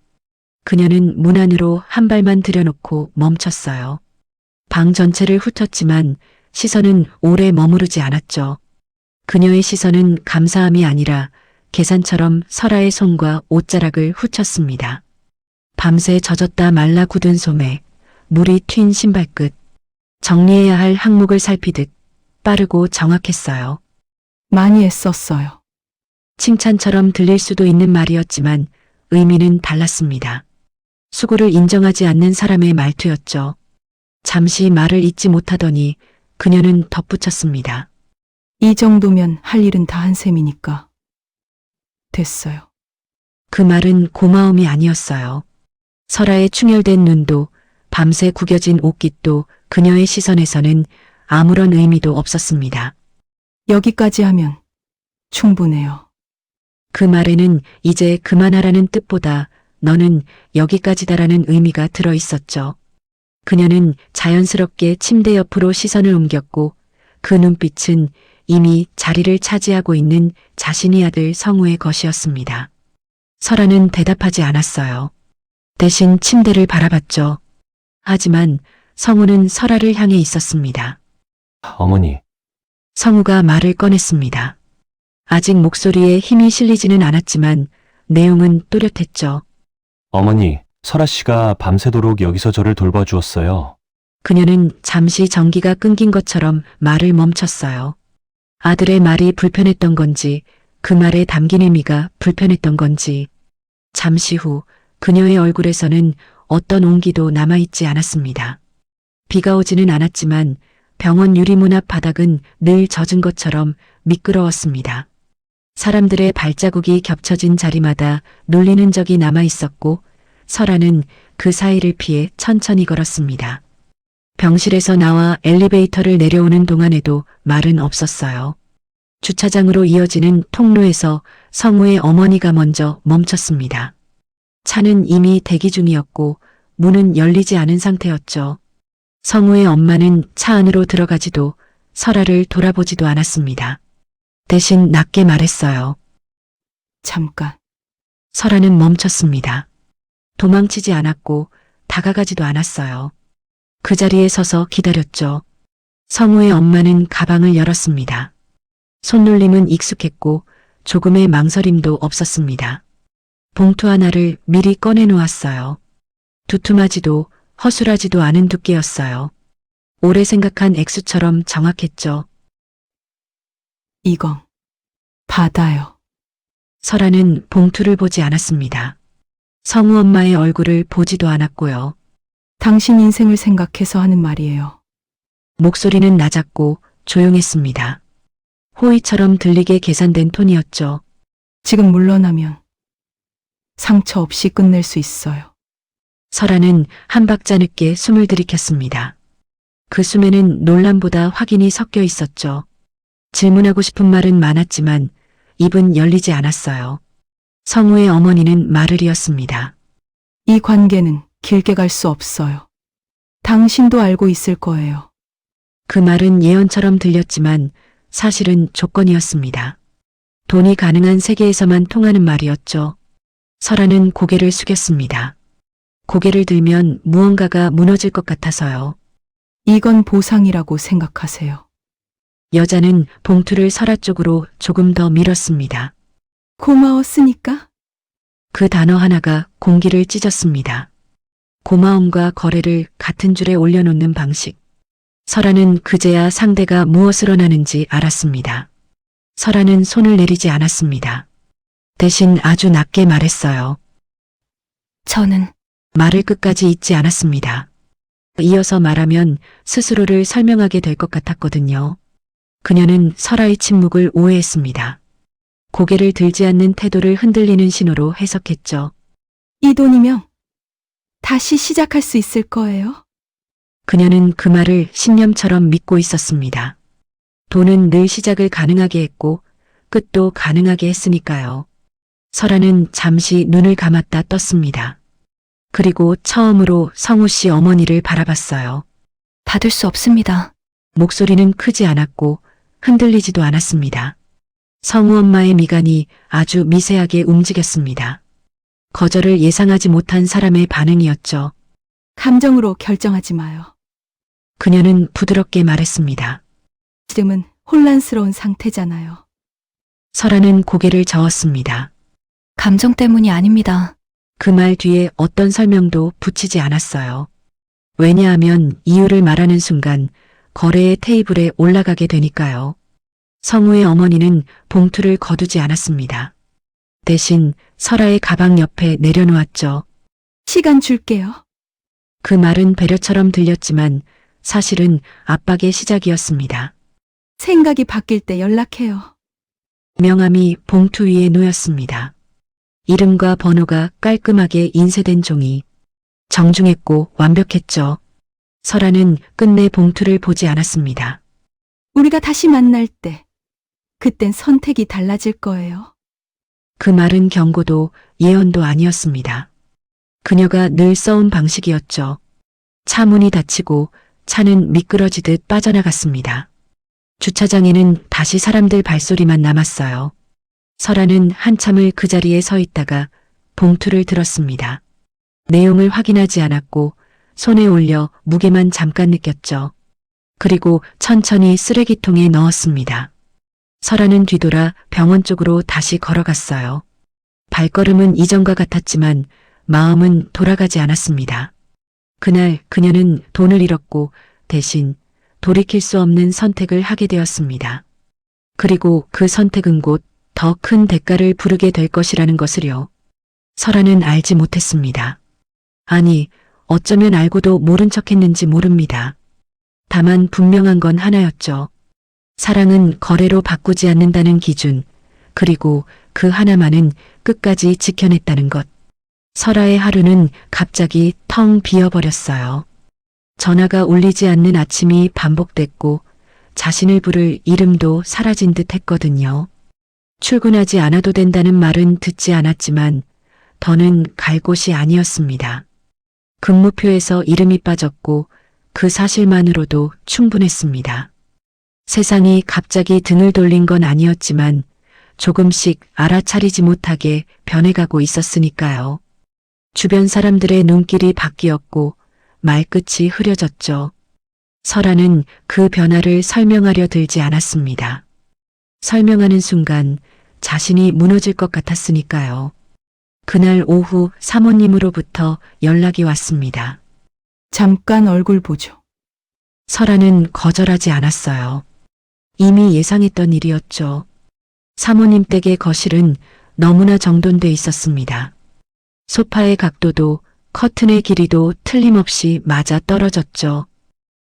그녀는 문 안으로 한 발만 들여놓고 멈췄어요. 방 전체를 훑었지만 시선은 오래 머무르지 않았죠. 그녀의 시선은 감사함이 아니라 계산처럼 설아의 손과 옷자락을 훑었습니다. 밤새 젖었다 말라 굳은 소매, 물이 튄 신발끝, 정리해야 할 항목을 살피듯 빠르고 정확했어요. 많이 애썼어요. 칭찬처럼 들릴 수도 있는 말이었지만 의미는 달랐습니다. 수고를 인정하지 않는 사람의 말투였죠. 잠시 말을 잇지 못하더니 그녀는 덧붙였습니다. 이 정도면 할 일은 다 한 셈이니까. 됐어요. 그 말은 고마움이 아니었어요. 설아의 충혈된 눈도 밤새 구겨진 옷깃도 그녀의 시선에서는 아무런 의미도 없었습니다. 여기까지 하면 충분해요. 그 말에는 이제 그만하라는 뜻보다 너는 여기까지다라는 의미가 들어 있었죠. 그녀는 자연스럽게 침대 옆으로 시선을 옮겼고 그 눈빛은 이미 자리를 차지하고 있는 자신의 아들 성우의 것이었습니다. 설아는 대답하지 않았어요. 대신 침대를 바라봤죠. 하지만 성우는 설아를 향해 있었습니다. 어머니, 성우가 말을 꺼냈습니다. 아직 목소리에 힘이 실리지는 않았지만 내용은 또렷했죠. 어머니, 설아 씨가 밤새도록 여기서 저를 돌봐주었어요. 그녀는 잠시 전기가 끊긴 것처럼 말을 멈췄어요. 아들의 말이 불편했던 건지 그 말에 담긴 의미가 불편했던 건지 잠시 후 그녀의 얼굴에서는 어떤 온기도 남아있지 않았습니다. 비가 오지는 않았지만 병원 유리문 앞 바닥은 늘 젖은 것처럼 미끄러웠습니다. 사람들의 발자국이 겹쳐진 자리마다 눌리는 적이 남아있었고 설아는 그 사이를 피해 천천히 걸었습니다. 병실에서 나와 엘리베이터를 내려오는 동안에도 말은 없었어요. 주차장으로 이어지는 통로에서 성우의 어머니가 먼저 멈췄습니다. 차는 이미 대기 중이었고 문은 열리지 않은 상태였죠. 성우의 엄마는 차 안으로 들어가지도 설아를 돌아보지도 않았습니다. 대신 낮게 말했어요. 잠깐. 설아는 멈췄습니다. 도망치지 않았고 다가가지도 않았어요. 그 자리에 서서 기다렸죠. 성우의 엄마는 가방을 열었습니다. 손놀림은 익숙했고 조금의 망설임도 없었습니다. 봉투 하나를 미리 꺼내 놓았어요. 두툼하지도 허술하지도 않은 두께였어요. 오래 생각한 액수처럼 정확했죠. 이건 받아요. 설아는 봉투를 보지 않았습니다. 성우 엄마의 얼굴을 보지도 않았고요. 당신 인생을 생각해서 하는 말이에요. 목소리는 낮았고 조용했습니다. 호의처럼 들리게 계산된 톤이었죠. 지금 물러나면 상처 없이 끝낼 수 있어요. 설아는 한 박자 늦게 숨을 들이켰습니다. 그 숨에는 논란보다 확인이 섞여 있었죠. 질문하고 싶은 말은 많았지만 입은 열리지 않았어요. 성우의 어머니는 말을 이었습니다. 이 관계는 길게 갈 수 없어요. 당신도 알고 있을 거예요. 그 말은 예언처럼 들렸지만 사실은 조건이었습니다. 돈이 가능한 세계에서만 통하는 말이었죠. 설아는 고개를 숙였습니다. 고개를 들면 무언가가 무너질 것 같아서요. 이건 보상이라고 생각하세요. 여자는 봉투를 설아 쪽으로 조금 더 밀었습니다. 고마웠으니까? 그 단어 하나가 공기를 찢었습니다. 고마움과 거래를 같은 줄에 올려놓는 방식. 설아는 그제야 상대가 무엇을 원하는지 알았습니다. 설아는 손을 내리지 않았습니다. 대신 아주 낮게 말했어요. 저는 말을 끝까지 잇지 않았습니다. 이어서 말하면 스스로를 설명하게 될 것 같았거든요. 그녀는 설아의 침묵을 오해했습니다. 고개를 들지 않는 태도를 흔들리는 신호로 해석했죠. 이 돈이면 다시 시작할 수 있을 거예요. 그녀는 그 말을 신념처럼 믿고 있었습니다. 돈은 늘 시작을 가능하게 했고 끝도 가능하게 했으니까요. 설아는 잠시 눈을 감았다 떴습니다. 그리고 처음으로 성우 씨 어머니를 바라봤어요. 받을 수 없습니다. 목소리는 크지 않았고 흔들리지도 않았습니다. 성우 엄마의 미간이 아주 미세하게 움직였습니다. 거절을 예상하지 못한 사람의 반응이었죠. 감정으로 결정하지 마요. 그녀는 부드럽게 말했습니다. 지금은 혼란스러운 상태잖아요. 설아는 고개를 저었습니다. 감정 때문이 아닙니다. 그 말 뒤에 어떤 설명도 붙이지 않았어요. 왜냐하면 이유를 말하는 순간 거래의 테이블에 올라가게 되니까요. 성우의 어머니는 봉투를 거두지 않았습니다. 대신 설아의 가방 옆에 내려놓았죠. 시간 줄게요. 그 말은 배려처럼 들렸지만 사실은 압박의 시작이었습니다. 생각이 바뀔 때 연락해요. 명함이 봉투 위에 놓였습니다. 이름과 번호가 깔끔하게 인쇄된 종이. 정중했고 완벽했죠. 설아는 끝내 봉투를 보지 않았습니다. 우리가 다시 만날 때, 그땐 선택이 달라질 거예요. 그 말은 경고도 예언도 아니었습니다. 그녀가 늘 써온 방식이었죠. 차 문이 닫히고 차는 미끄러지듯 빠져나갔습니다. 주차장에는 다시 사람들 발소리만 남았어요. 설아는 한참을 그 자리에 서 있다가 봉투를 들었습니다. 내용을 확인하지 않았고 손에 올려 무게만 잠깐 느꼈죠. 그리고 천천히 쓰레기통에 넣었습니다. 설아는 뒤돌아 병원 쪽으로 다시 걸어갔어요. 발걸음은 이전과 같았지만 마음은 돌아가지 않았습니다. 그날 그녀는 돈을 잃었고 대신 돌이킬 수 없는 선택을 하게 되었습니다. 그리고 그 선택은 곧 더 큰 대가를 부르게 될 것이라는 것을요. 설아는 알지 못했습니다. 아니, 어쩌면 알고도 모른 척했는지 모릅니다. 다만 분명한 건 하나였죠. 사랑은 거래로 바꾸지 않는다는 기준, 그리고 그 하나만은 끝까지 지켜냈다는 것. 설아의 하루는 갑자기 텅 비어버렸어요. 전화가 울리지 않는 아침이 반복됐고 자신을 부를 이름도 사라진 듯 했거든요. 출근하지 않아도 된다는 말은 듣지 않았지만 더는 갈 곳이 아니었습니다. 근무표에서 이름이 빠졌고 그 사실만으로도 충분했습니다. 세상이 갑자기 등을 돌린 건 아니었지만 조금씩 알아차리지 못하게 변해가고 있었으니까요. 주변 사람들의 눈길이 바뀌었고 말끝이 흐려졌죠. 설아는 그 변화를 설명하려 들지 않았습니다. 설명하는 순간 자신이 무너질 것 같았으니까요. 그날 오후 사모님으로부터 연락이 왔습니다. 잠깐 얼굴 보죠. 설아는 거절하지 않았어요. 이미 예상했던 일이었죠. 사모님 댁의 거실은 너무나 정돈돼 있었습니다. 소파의 각도도 커튼의 길이도 틀림없이 맞아 떨어졌죠.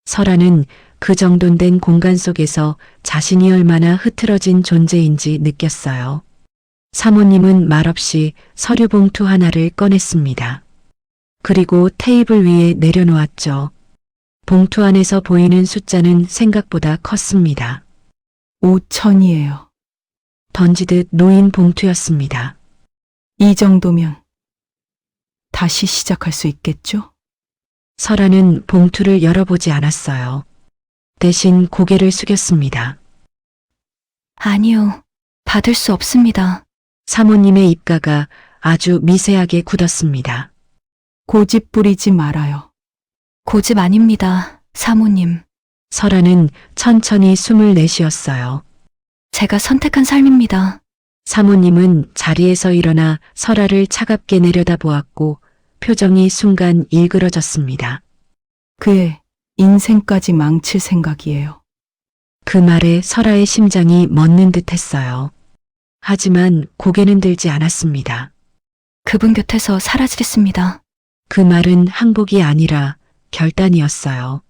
설아는 그 정돈된 공간 속에서 자신이 얼마나 흐트러진 존재인지 느꼈어요. 사모님은 말없이 서류 봉투 하나를 꺼냈습니다. 그리고 테이블 위에 내려놓았죠. 봉투 안에서 보이는 숫자는 생각보다 컸습니다. 5천이에요. 던지듯 놓인 봉투였습니다. 이 정도면 다시 시작할 수 있겠죠? 설아는 봉투를 열어보지 않았어요. 대신 고개를 숙였습니다. 아니요. 받을 수 없습니다. 사모님의 입가가 아주 미세하게 굳었습니다. 고집 부리지 말아요. 고집 아닙니다. 사모님. 설아는 천천히 숨을 내쉬었어요. 제가 선택한 삶입니다. 사모님은 자리에서 일어나 설아를 차갑게 내려다보았고 표정이 순간 일그러졌습니다. 그의 인생까지 망칠 생각이에요. 그 말에 설아의 심장이 멎는 듯 했어요. 하지만 고개는 들지 않았습니다. 그분 곁에서 사라지겠습니다. 그 말은 항복이 아니라 결단이었어요.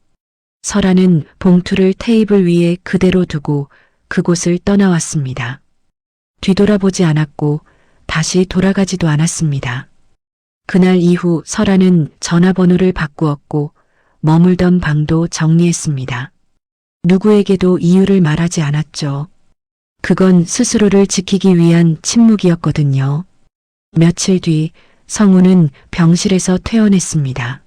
설아는 봉투를 테이블 위에 그대로 두고 그곳을 떠나왔습니다. 뒤돌아보지 않았고 다시 돌아가지도 않았습니다. 그날 이후 설아는 전화번호를 바꾸었고 머물던 방도 정리했습니다. 누구에게도 이유를 말하지 않았죠. 그건 스스로를 지키기 위한 침묵이었거든요. 며칠 뒤 성우는 병실에서 퇴원했습니다.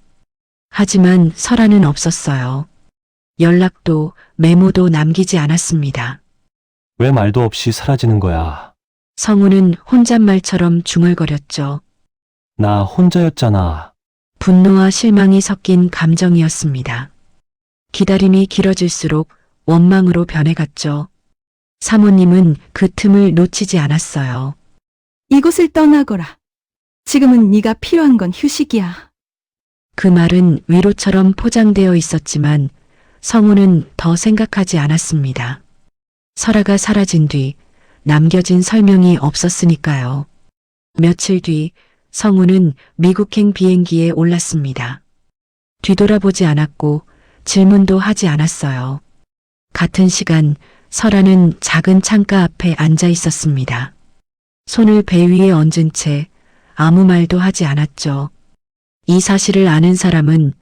하지만 설아는 없었어요. 연락도 메모도 남기지 않았습니다. 왜 말도 없이 사라지는 거야? 성우는 혼잣말처럼 중얼거렸죠. 나 혼자였잖아. 분노와 실망이 섞인 감정이었습니다. 기다림이 길어질수록 원망으로 변해갔죠. 사모님은 그 틈을 놓치지 않았어요. 이곳을 떠나거라. 지금은 네가 필요한 건 휴식이야. 그 말은 위로처럼 포장되어 있었지만 성우는 더 생각하지 않았습니다. 설아가 사라진 뒤 남겨진 설명이 없었으니까요. 며칠 뒤 성우는 미국행 비행기에 올랐습니다. 뒤돌아보지 않았고 질문도 하지 않았어요. 같은 시간 설아는 작은 창가 앞에 앉아 있었습니다. 손을 배 위에 얹은 채 아무 말도 하지 않았죠. 이 사실을 아는 사람은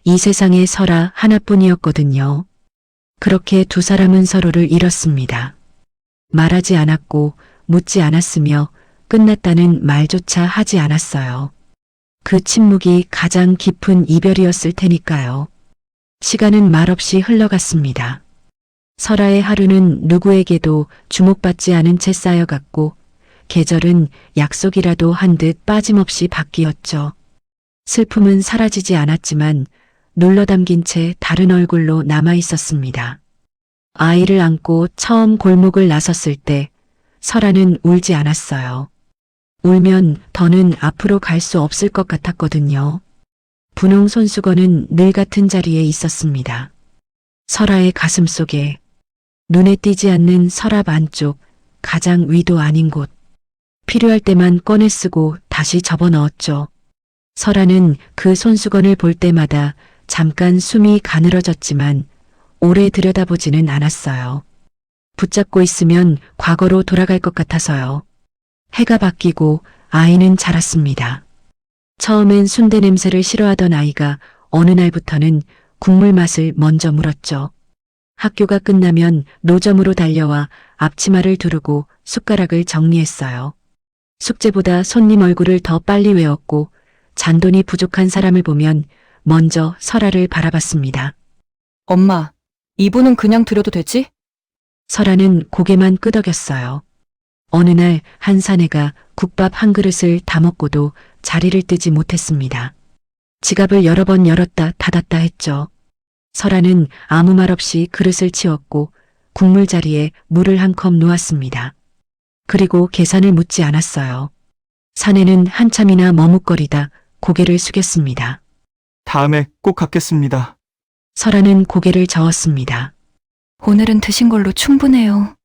이 세상에 설아 하나뿐이었거든요. 그렇게 두 사람은 서로를 잃었습니다. 말하지 않았고 묻지 않았으며 끝났다는 말조차 하지 않았어요. 그 침묵이 가장 깊은 이별이었을 테니까요. 시간은 말없이 흘러갔습니다. 설아의 하루는 누구에게도 주목받지 않은 채 쌓여갔고 계절은 약속이라도 한 듯 빠짐없이 바뀌었죠. 슬픔은 사라지지 않았지만 눌러담긴 채 다른 얼굴로 남아 있었습니다. 아이를 안고 처음 골목을 나섰을 때 설아는 울지 않았어요. 울면 더는 앞으로 갈 수 없을 것 같았거든요. 분홍 손수건은 늘 같은 자리에 있었습니다. 설아의 가슴 속에 눈에 띄지 않는 서랍 안쪽 가장 위도 아닌 곳. 필요할 때만 꺼내 쓰고 다시 접어넣었죠. 설아는 그 손수건을 볼 때마다 잠깐 숨이 가늘어졌지만 오래 들여다보지는 않았어요. 붙잡고 있으면 과거로 돌아갈 것 같아서요. 해가 바뀌고 아이는 자랐습니다. 처음엔 순대 냄새를 싫어하던 아이가 어느 날부터는 국물 맛을 먼저 물었죠. 학교가 끝나면 노점으로 달려와 앞치마를 두르고 숟가락을 정리했어요. 숙제보다 손님 얼굴을 더 빨리 외웠고 잔돈이 부족한 사람을 보면 먼저 설아를 바라봤습니다. 엄마, 이분은 그냥 드려도 되지? 설아는 고개만 끄덕였어요. 어느 날 한 사내가 국밥 한 그릇을 다 먹고도 자리를 뜨지 못했습니다. 지갑을 여러 번 열었다 닫았다 했죠. 설아는 아무 말 없이 그릇을 치웠고 국물 자리에 물을 한 컵 놓았습니다. 그리고 계산을 묻지 않았어요. 사내는 한참이나 머뭇거리다 고개를 숙였습니다. 다음에 꼭 갚겠습니다. 설아는 고개를 저었습니다. 오늘은 드신 걸로 충분해요.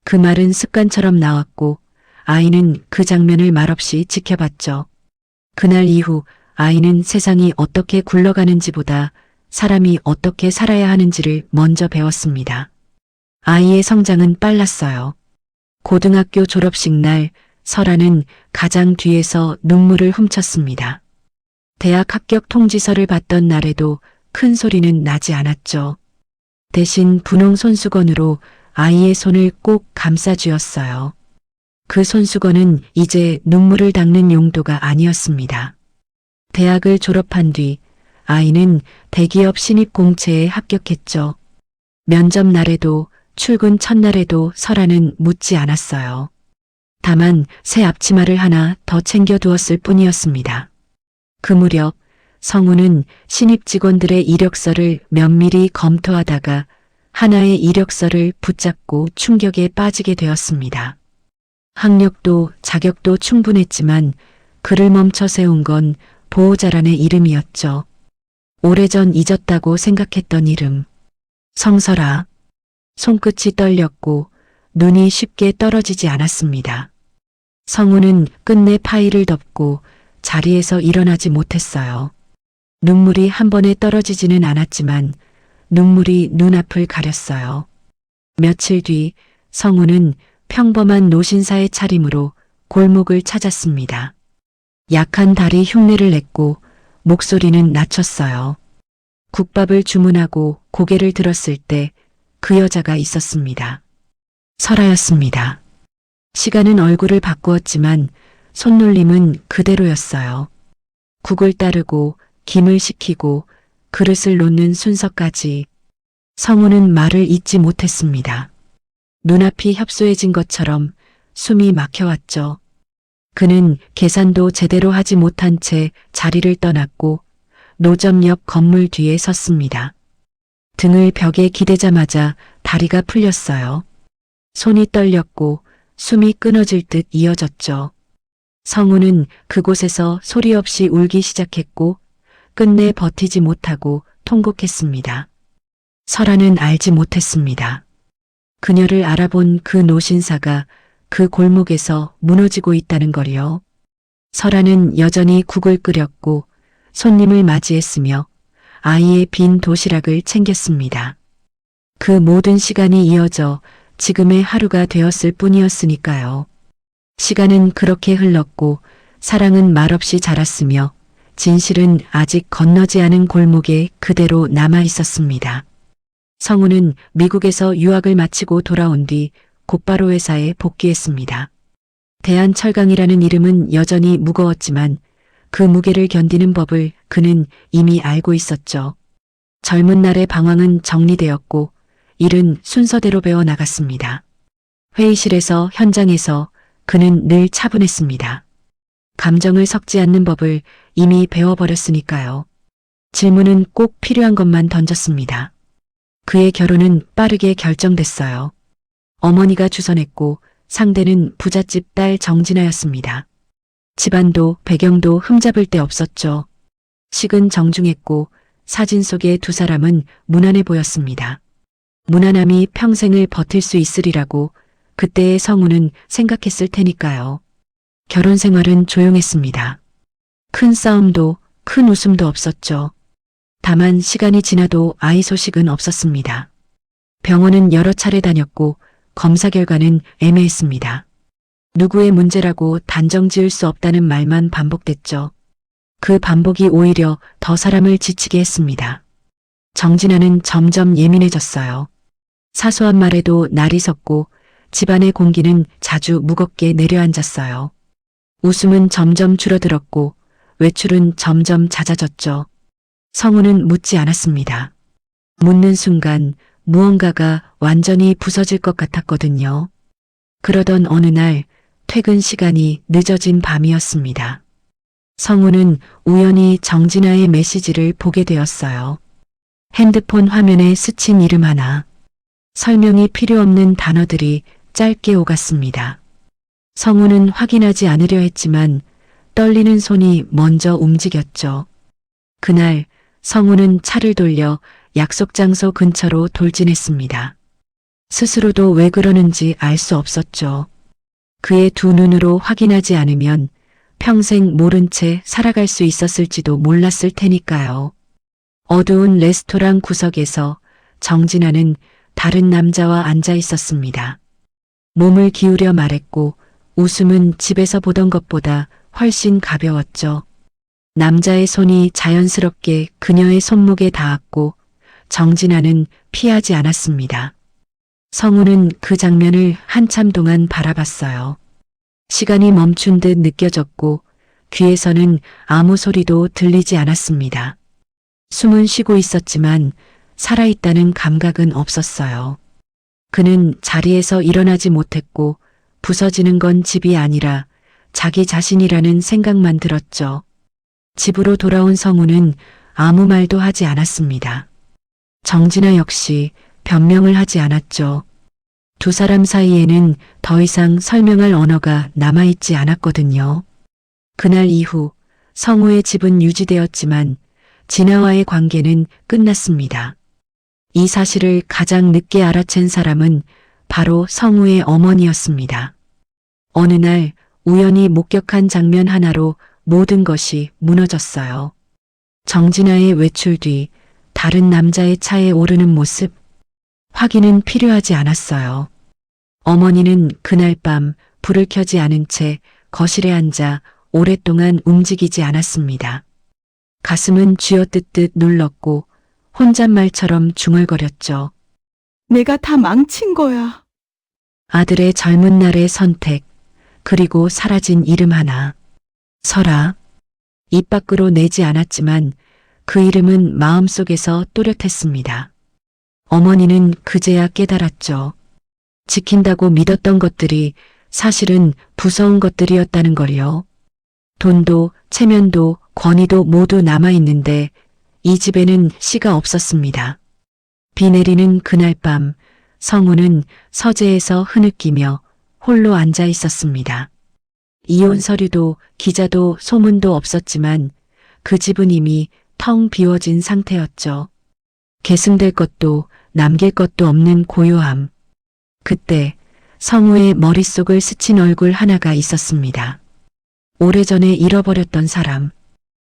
그 말은 습관처럼 나왔고 아이는 그 장면을 말없이 지켜봤죠. 그날 이후 아이는 세상이 어떻게 굴러가는지보다 사람이 어떻게 살아야 하는지를 먼저 배웠습니다. 아이의 성장은 빨랐어요. 고등학교 졸업식 날 설아는 가장 뒤에서 눈물을 훔쳤습니다. 대학 합격 통지서를 받던 날에도 큰 소리는 나지 않았죠. 대신 분홍 손수건으로 아이의 손을 꼭 감싸쥐었어요. 그 손수건은 이제 눈물을 닦는 용도가 아니었습니다. 대학을 졸업한 뒤 아이는 대기업 신입공채에 합격했죠. 면접 날에도 출근 첫날에도 설아는 묻지 않았어요. 다만 새 앞치마를 하나 더 챙겨두었을 뿐이었습니다. 그 무렵 성우는 신입 직원들의 이력서를 면밀히 검토하다가 하나의 이력서를 붙잡고 충격에 빠지게 되었습니다. 학력도 자격도 충분했지만 그를 멈춰 세운 건 보호자란의 이름이었죠. 오래전 잊었다고 생각했던 이름. 성설아. 손끝이 떨렸고 눈이 쉽게 떨어지지 않았습니다. 성우는 끝내 파일을 덮고 자리에서 일어나지 못했어요. 눈물이 한 번에 떨어지지는 않았지만 눈물이 눈앞을 가렸어요. 며칠 뒤 성우는 평범한 노신사의 차림으로 골목을 찾았습니다. 약한 다리 흉내를 냈고 목소리는 낮췄어요. 국밥을 주문하고 고개를 들었을 때 그 여자가 있었습니다. 설아였습니다. 시간은 얼굴을 바꾸었지만 손놀림은 그대로였어요. 국을 따르고 김을 식히고 그릇을 놓는 순서까지 성우는 말을 잇지 못했습니다. 눈앞이 협소해진 것처럼 숨이 막혀왔죠. 그는 계산도 제대로 하지 못한 채 자리를 떠났고 노점 옆 건물 뒤에 섰습니다. 등을 벽에 기대자마자 다리가 풀렸어요. 손이 떨렸고 숨이 끊어질 듯 이어졌죠. 성우는 그곳에서 소리 없이 울기 시작했고 끝내 버티지 못하고 통곡했습니다. 설아는 알지 못했습니다. 그녀를 알아본 그 노신사가 그 골목에서 무너지고 있다는 걸요. 설아는 여전히 국을 끓였고 손님을 맞이했으며 아이의 빈 도시락을 챙겼습니다. 그 모든 시간이 이어져 지금의 하루가 되었을 뿐이었으니까요. 시간은 그렇게 흘렀고 사랑은 말없이 자랐으며 진실은 아직 건너지 않은 골목에 그대로 남아 있었습니다. 성우는 미국에서 유학을 마치고 돌아온 뒤 곧바로 회사에 복귀했습니다. 대한철강이라는 이름은 여전히 무거웠지만 그 무게를 견디는 법을 그는 이미 알고 있었죠. 젊은 날의 방황은 정리되었고 일은 순서대로 배워 나갔습니다. 회의실에서 현장에서 그는 늘 차분했습니다. 감정을 섞지 않는 법을 이미 배워버렸으니까요. 질문은 꼭 필요한 것만 던졌습니다. 그의 결혼은 빠르게 결정됐어요. 어머니가 주선했고 상대는 부잣집 딸 정진아였습니다. 집안도 배경도 흠잡을 데 없었죠. 식은 정중했고 사진 속의 두 사람은 무난해 보였습니다. 무난함이 평생을 버틸 수 있으리라고 그때의 성우는 생각했을 테니까요. 결혼 생활은 조용했습니다. 큰 싸움도 큰 웃음도 없었죠. 다만 시간이 지나도 아이 소식은 없었습니다. 병원은 여러 차례 다녔고 검사 결과는 애매했습니다. 누구의 문제라고 단정 지을 수 없다는 말만 반복됐죠. 그 반복이 오히려 더 사람을 지치게 했습니다. 정진아는 점점 예민해졌어요. 사소한 말에도 날이 섰고 집안의 공기는 자주 무겁게 내려앉았어요. 웃음은 점점 줄어들었고 외출은 점점 잦아졌죠. 성우는 묻지 않았습니다. 묻는 순간 무언가가 완전히 부서질 것 같았거든요. 그러던 어느 날 퇴근 시간이 늦어진 밤이었습니다. 성우는 우연히 정진아의 메시지를 보게 되었어요. 핸드폰 화면에 스친 이름 하나. 설명이 필요 없는 단어들이 짧게 오갔습니다. 성우는 확인하지 않으려 했지만 떨리는 손이 먼저 움직였죠. 그날 성우는 차를 돌려 약속 장소 근처로 돌진했습니다. 스스로도 왜 그러는지 알 수 없었죠. 그의 두 눈으로 확인하지 않으면 평생 모른 채 살아갈 수 있었을지도 몰랐을 테니까요. 어두운 레스토랑 구석에서 정진아는 다른 남자와 앉아 있었습니다. 몸을 기울여 말했고 웃음은 집에서 보던 것보다 훨씬 가벼웠죠. 남자의 손이 자연스럽게 그녀의 손목에 닿았고 정진아는 피하지 않았습니다. 성우는 그 장면을 한참 동안 바라봤어요. 시간이 멈춘 듯 느껴졌고 귀에서는 아무 소리도 들리지 않았습니다. 숨은 쉬고 있었지만 살아있다는 감각은 없었어요. 그는 자리에서 일어나지 못했고 부서지는 건 집이 아니라 자기 자신이라는 생각만 들었죠. 집으로 돌아온 성우는 아무 말도 하지 않았습니다. 정진아 역시 변명을 하지 않았죠. 두 사람 사이에는 더 이상 설명할 언어가 남아있지 않았거든요. 그날 이후 성우의 집은 유지되었지만 진아와의 관계는 끝났습니다. 이 사실을 가장 늦게 알아챈 사람은 바로 성우의 어머니였습니다. 어느 날 우연히 목격한 장면 하나로 모든 것이 무너졌어요. 정진아의 외출 뒤 다른 남자의 차에 오르는 모습. 확인은 필요하지 않았어요. 어머니는 그날 밤 불을 켜지 않은 채 거실에 앉아 오랫동안 움직이지 않았습니다. 가슴은 쥐어뜯듯 눌렀고 혼잣말처럼 중얼거렸죠. 내가 다 망친 거야. 아들의 젊은 날의 선택, 그리고 사라진 이름 하나. 설아. 입 밖으로 내지 않았지만 그 이름은 마음속에서 또렷했습니다. 어머니는 그제야 깨달았죠. 지킨다고 믿었던 것들이 사실은 무서운 것들이었다는 걸요. 돈도 체면도 권위도 모두 남아있는데 이 집에는 씨가 없었습니다. 비 내리는 그날 밤 성우는 서재에서 흐느끼며 홀로 앉아 있었습니다. 이혼 서류도 기자도 소문도 없었지만 그 집은 이미 텅 비워진 상태였죠. 계승될 것도 남길 것도 없는 고요함. 그때 성우의 머릿속을 스친 얼굴 하나가 있었습니다. 오래전에 잃어버렸던 사람.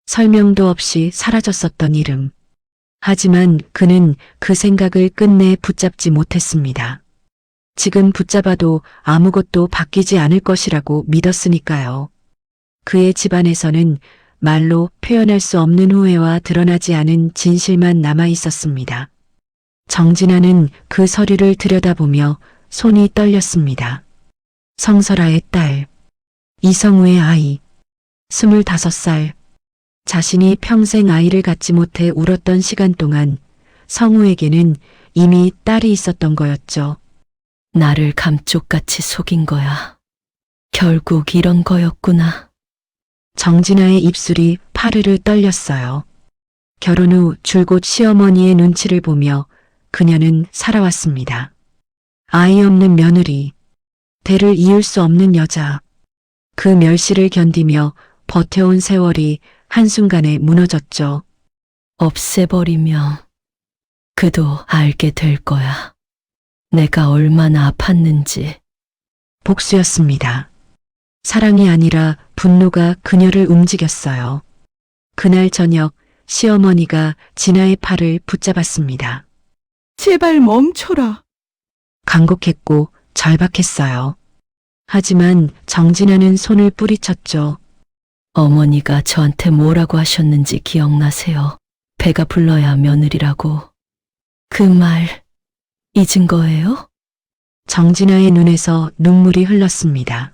설명도 없이 사라졌었던 이름. 하지만 그는 그 생각을 끝내 붙잡지 못했습니다. 지금 붙잡아도 아무것도 바뀌지 않을 것이라고 믿었으니까요. 그의 집안에서는 말로 표현할 수 없는 후회와 드러나지 않은 진실만 남아 있었습니다. 정진아는 그 서류를 들여다보며 손이 떨렸습니다. 성설아의 딸, 이성우의 아이, 25살. 자신이 평생 아이를 갖지 못해 울었던 시간 동안 성우에게는 이미 딸이 있었던 거였죠. 나를 감쪽같이 속인 거야. 결국 이런 거였구나. 정진아의 입술이 파르르 떨렸어요. 결혼 후 줄곧 시어머니의 눈치를 보며 그녀는 살아왔습니다. 아이 없는 며느리, 대를 이을 수 없는 여자. 그 멸시를 견디며 버텨온 세월이 한순간에 무너졌죠. 없애버리면 그도 알게 될 거야. 내가 얼마나 아팠는지. 복수였습니다. 사랑이 아니라 분노가 그녀를 움직였어요. 그날 저녁 시어머니가 진아의 팔을 붙잡았습니다. 제발 멈춰라. 간곡했고 절박했어요. 하지만 정진아는 손을 뿌리쳤죠. 어머니가 저한테 뭐라고 하셨는지 기억나세요? 배가 불러야 며느리라고. 그 말 잊은 거예요? 정진아의 눈에서 눈물이 흘렀습니다.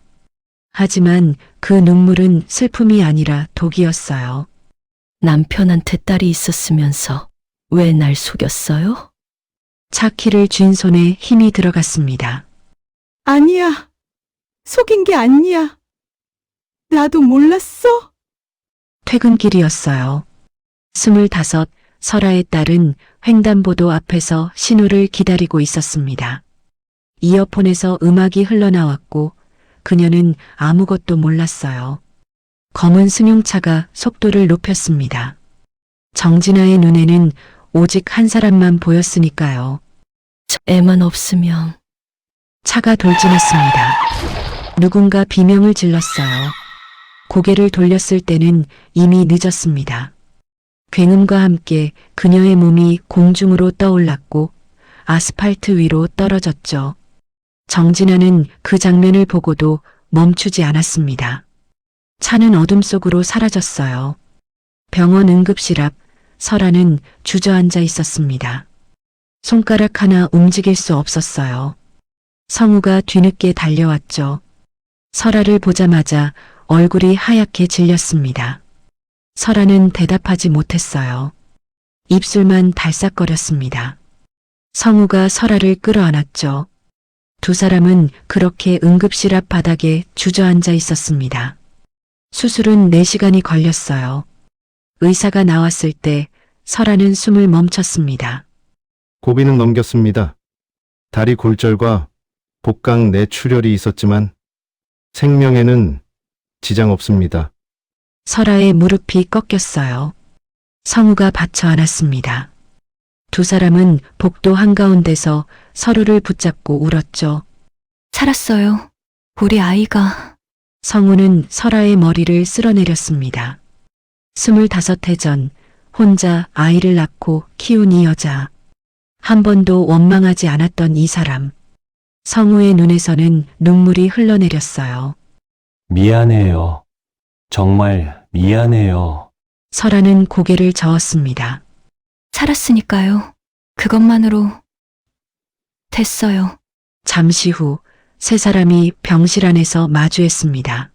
하지만 그 눈물은 슬픔이 아니라 독이었어요. 남편한테 딸이 있었으면서 왜 날 속였어요? 차 키를 쥔 손에 힘이 들어갔습니다. 아니야. 속인 게 아니야. 나도 몰랐어. 퇴근길이었어요. 25, 설아의 딸은 횡단보도 앞에서 신호를 기다리고 있었습니다. 이어폰에서 음악이 흘러나왔고 그녀는 아무것도 몰랐어요. 검은 승용차가 속도를 높였습니다. 정진아의 눈에는 오직 한 사람만 보였으니까요. 저 애만 없으면 차가 돌진했습니다. 누군가 비명을 질렀어요. 고개를 돌렸을 때는 이미 늦었습니다. 굉음과 함께 그녀의 몸이 공중으로 떠올랐고 아스팔트 위로 떨어졌죠. 정진아는 그 장면을 보고도 멈추지 않았습니다. 차는 어둠 속으로 사라졌어요. 병원 응급실 앞 설아는 주저앉아 있었습니다. 손가락 하나 움직일 수 없었어요. 성우가 뒤늦게 달려왔죠. 설아를 보자마자 얼굴이 하얗게 질렸습니다. 설아는 대답하지 못했어요. 입술만 달싹거렸습니다. 성우가 설아를 끌어안았죠. 두 사람은 그렇게 응급실 앞 바닥에 주저앉아 있었습니다. 수술은 4시간이 걸렸어요. 의사가 나왔을 때 설아는 숨을 멈췄습니다. 고비는 넘겼습니다. 다리 골절과 복강 뇌출혈이 있었지만 생명에는 지장 없습니다. 설아의 무릎이 꺾였어요. 성우가 받쳐 안았습니다. 두 사람은 복도 한가운데서 서로를 붙잡고 울었죠. 살았어요. 우리 아이가. 성우는 설아의 머리를 쓸어내렸습니다. 25해 전 혼자 아이를 낳고 키운 이 여자. 한 번도 원망하지 않았던 이 사람. 성우의 눈에서는 눈물이 흘러내렸어요. 미안해요. 정말 미안해요. 설아는 고개를 저었습니다. 살았으니까요. 그것만으로 됐어요. 잠시 후 세 사람이 병실 안에서 마주했습니다.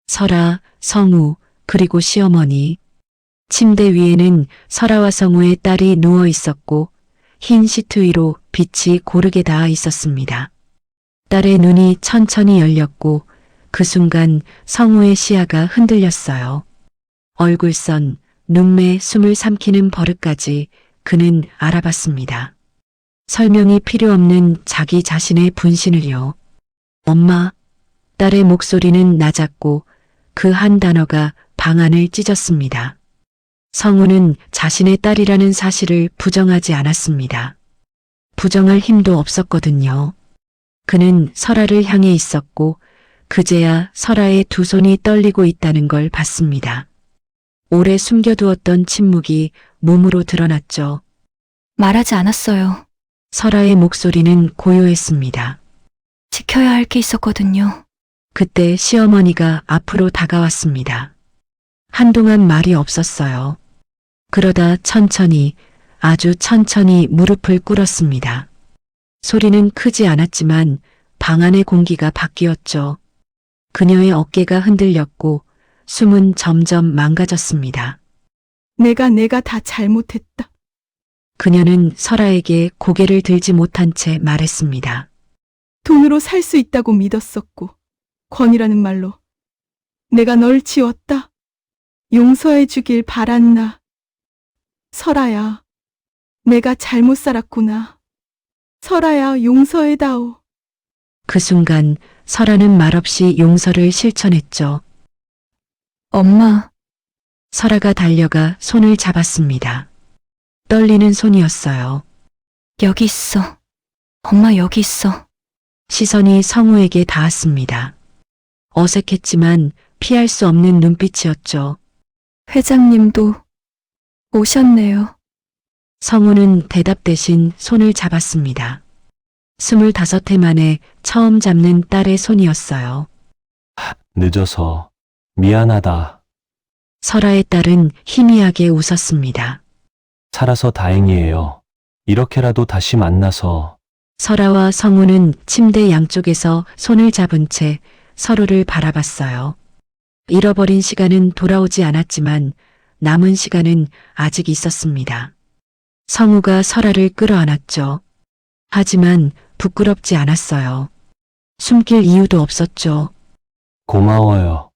설아, 성우, 그리고 시어머니. 침대 위에는 설아와 성우의 딸이 누워 있었고 흰 시트 위로 빛이 고르게 닿아 있었습니다. 딸의 눈이 천천히 열렸고 그 순간 성우의 시야가 흔들렸어요. 얼굴선, 눈매, 숨을 삼키는 버릇까지 그는 알아봤습니다. 설명이 필요 없는 자기 자신의 분신을요. 엄마, 딸의 목소리는 낮았고 그 한 단어가 방안을 찢었습니다. 성우는 자신의 딸이라는 사실을 부정하지 않았습니다. 부정할 힘도 없었거든요. 그는 설아를 향해 있었고 그제야 설아의 두 손이 떨리고 있다는 걸 봤습니다. 오래 숨겨두었던 침묵이 몸으로 드러났죠. 말하지 않았어요. 설아의 목소리는 고요했습니다. 지켜야 할 게 있었거든요. 그때 시어머니가 앞으로 다가왔습니다. 한동안 말이 없었어요. 그러다 천천히, 아주 천천히 무릎을 꿇었습니다. 소리는 크지 않았지만 방 안의 공기가 바뀌었죠. 그녀의 어깨가 흔들렸고 숨은 점점 망가졌습니다. 내가 다 잘못했다. 그녀는 설아에게 고개를 들지 못한 채 말했습니다. 돈으로 살 수 있다고 믿었었고 권이라는 말로 내가 널 지웠다. 용서해 주길 바란다. 설아야, 내가 잘못 살았구나. 설아야, 용서해다오. 그 순간 설아는 말없이 용서를 실천했죠. 엄마, 설아가 달려가 손을 잡았습니다. 떨리는 손이었어요. 여기 있어. 엄마 여기 있어. 시선이 성우에게 닿았습니다. 어색했지만 피할 수 없는 눈빛이었죠. 회장님도 오셨네요. 성우는 대답 대신 손을 잡았습니다. 25해 만에 처음 잡는 딸의 손이었어요. 늦어서 미안하다. 설아의 딸은 희미하게 웃었습니다. 살아서 다행이에요. 이렇게라도 다시 만나서. 설아와 성우는 침대 양쪽에서 손을 잡은 채 서로를 바라봤어요. 잃어버린 시간은 돌아오지 않았지만 남은 시간은 아직 있었습니다. 성우가 설아를 끌어안았죠. 하지만 부끄럽지 않았어요. 숨길 이유도 없었죠. 고마워요.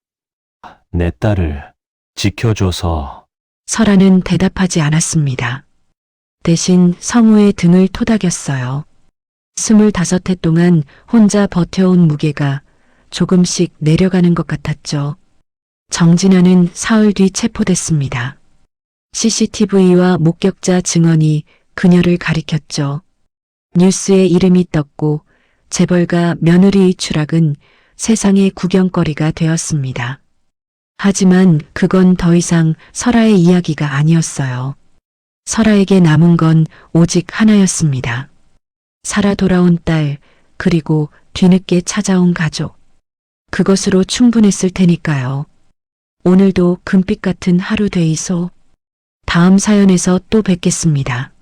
내 딸을 지켜줘서. 설아는 대답하지 않았습니다. 대신 성우의 등을 토닥였어요. 25해 동안 혼자 버텨온 무게가 조금씩 내려가는 것 같았죠. 정진아는 사흘 뒤 체포됐습니다. CCTV와 목격자 증언이 그녀를 가리켰죠. 뉴스에 이름이 떴고 재벌가 며느리의 추락은 세상의 구경거리가 되었습니다. 하지만 그건 더 이상 설아의 이야기가 아니었어요. 설아에게 남은 건 오직 하나였습니다. 살아 돌아온 딸, 그리고 뒤늦게 찾아온 가족. 그것으로 충분했을 테니까요. 오늘도 금빛 같은 하루 되이소. 다음 사연에서 또 뵙겠습니다.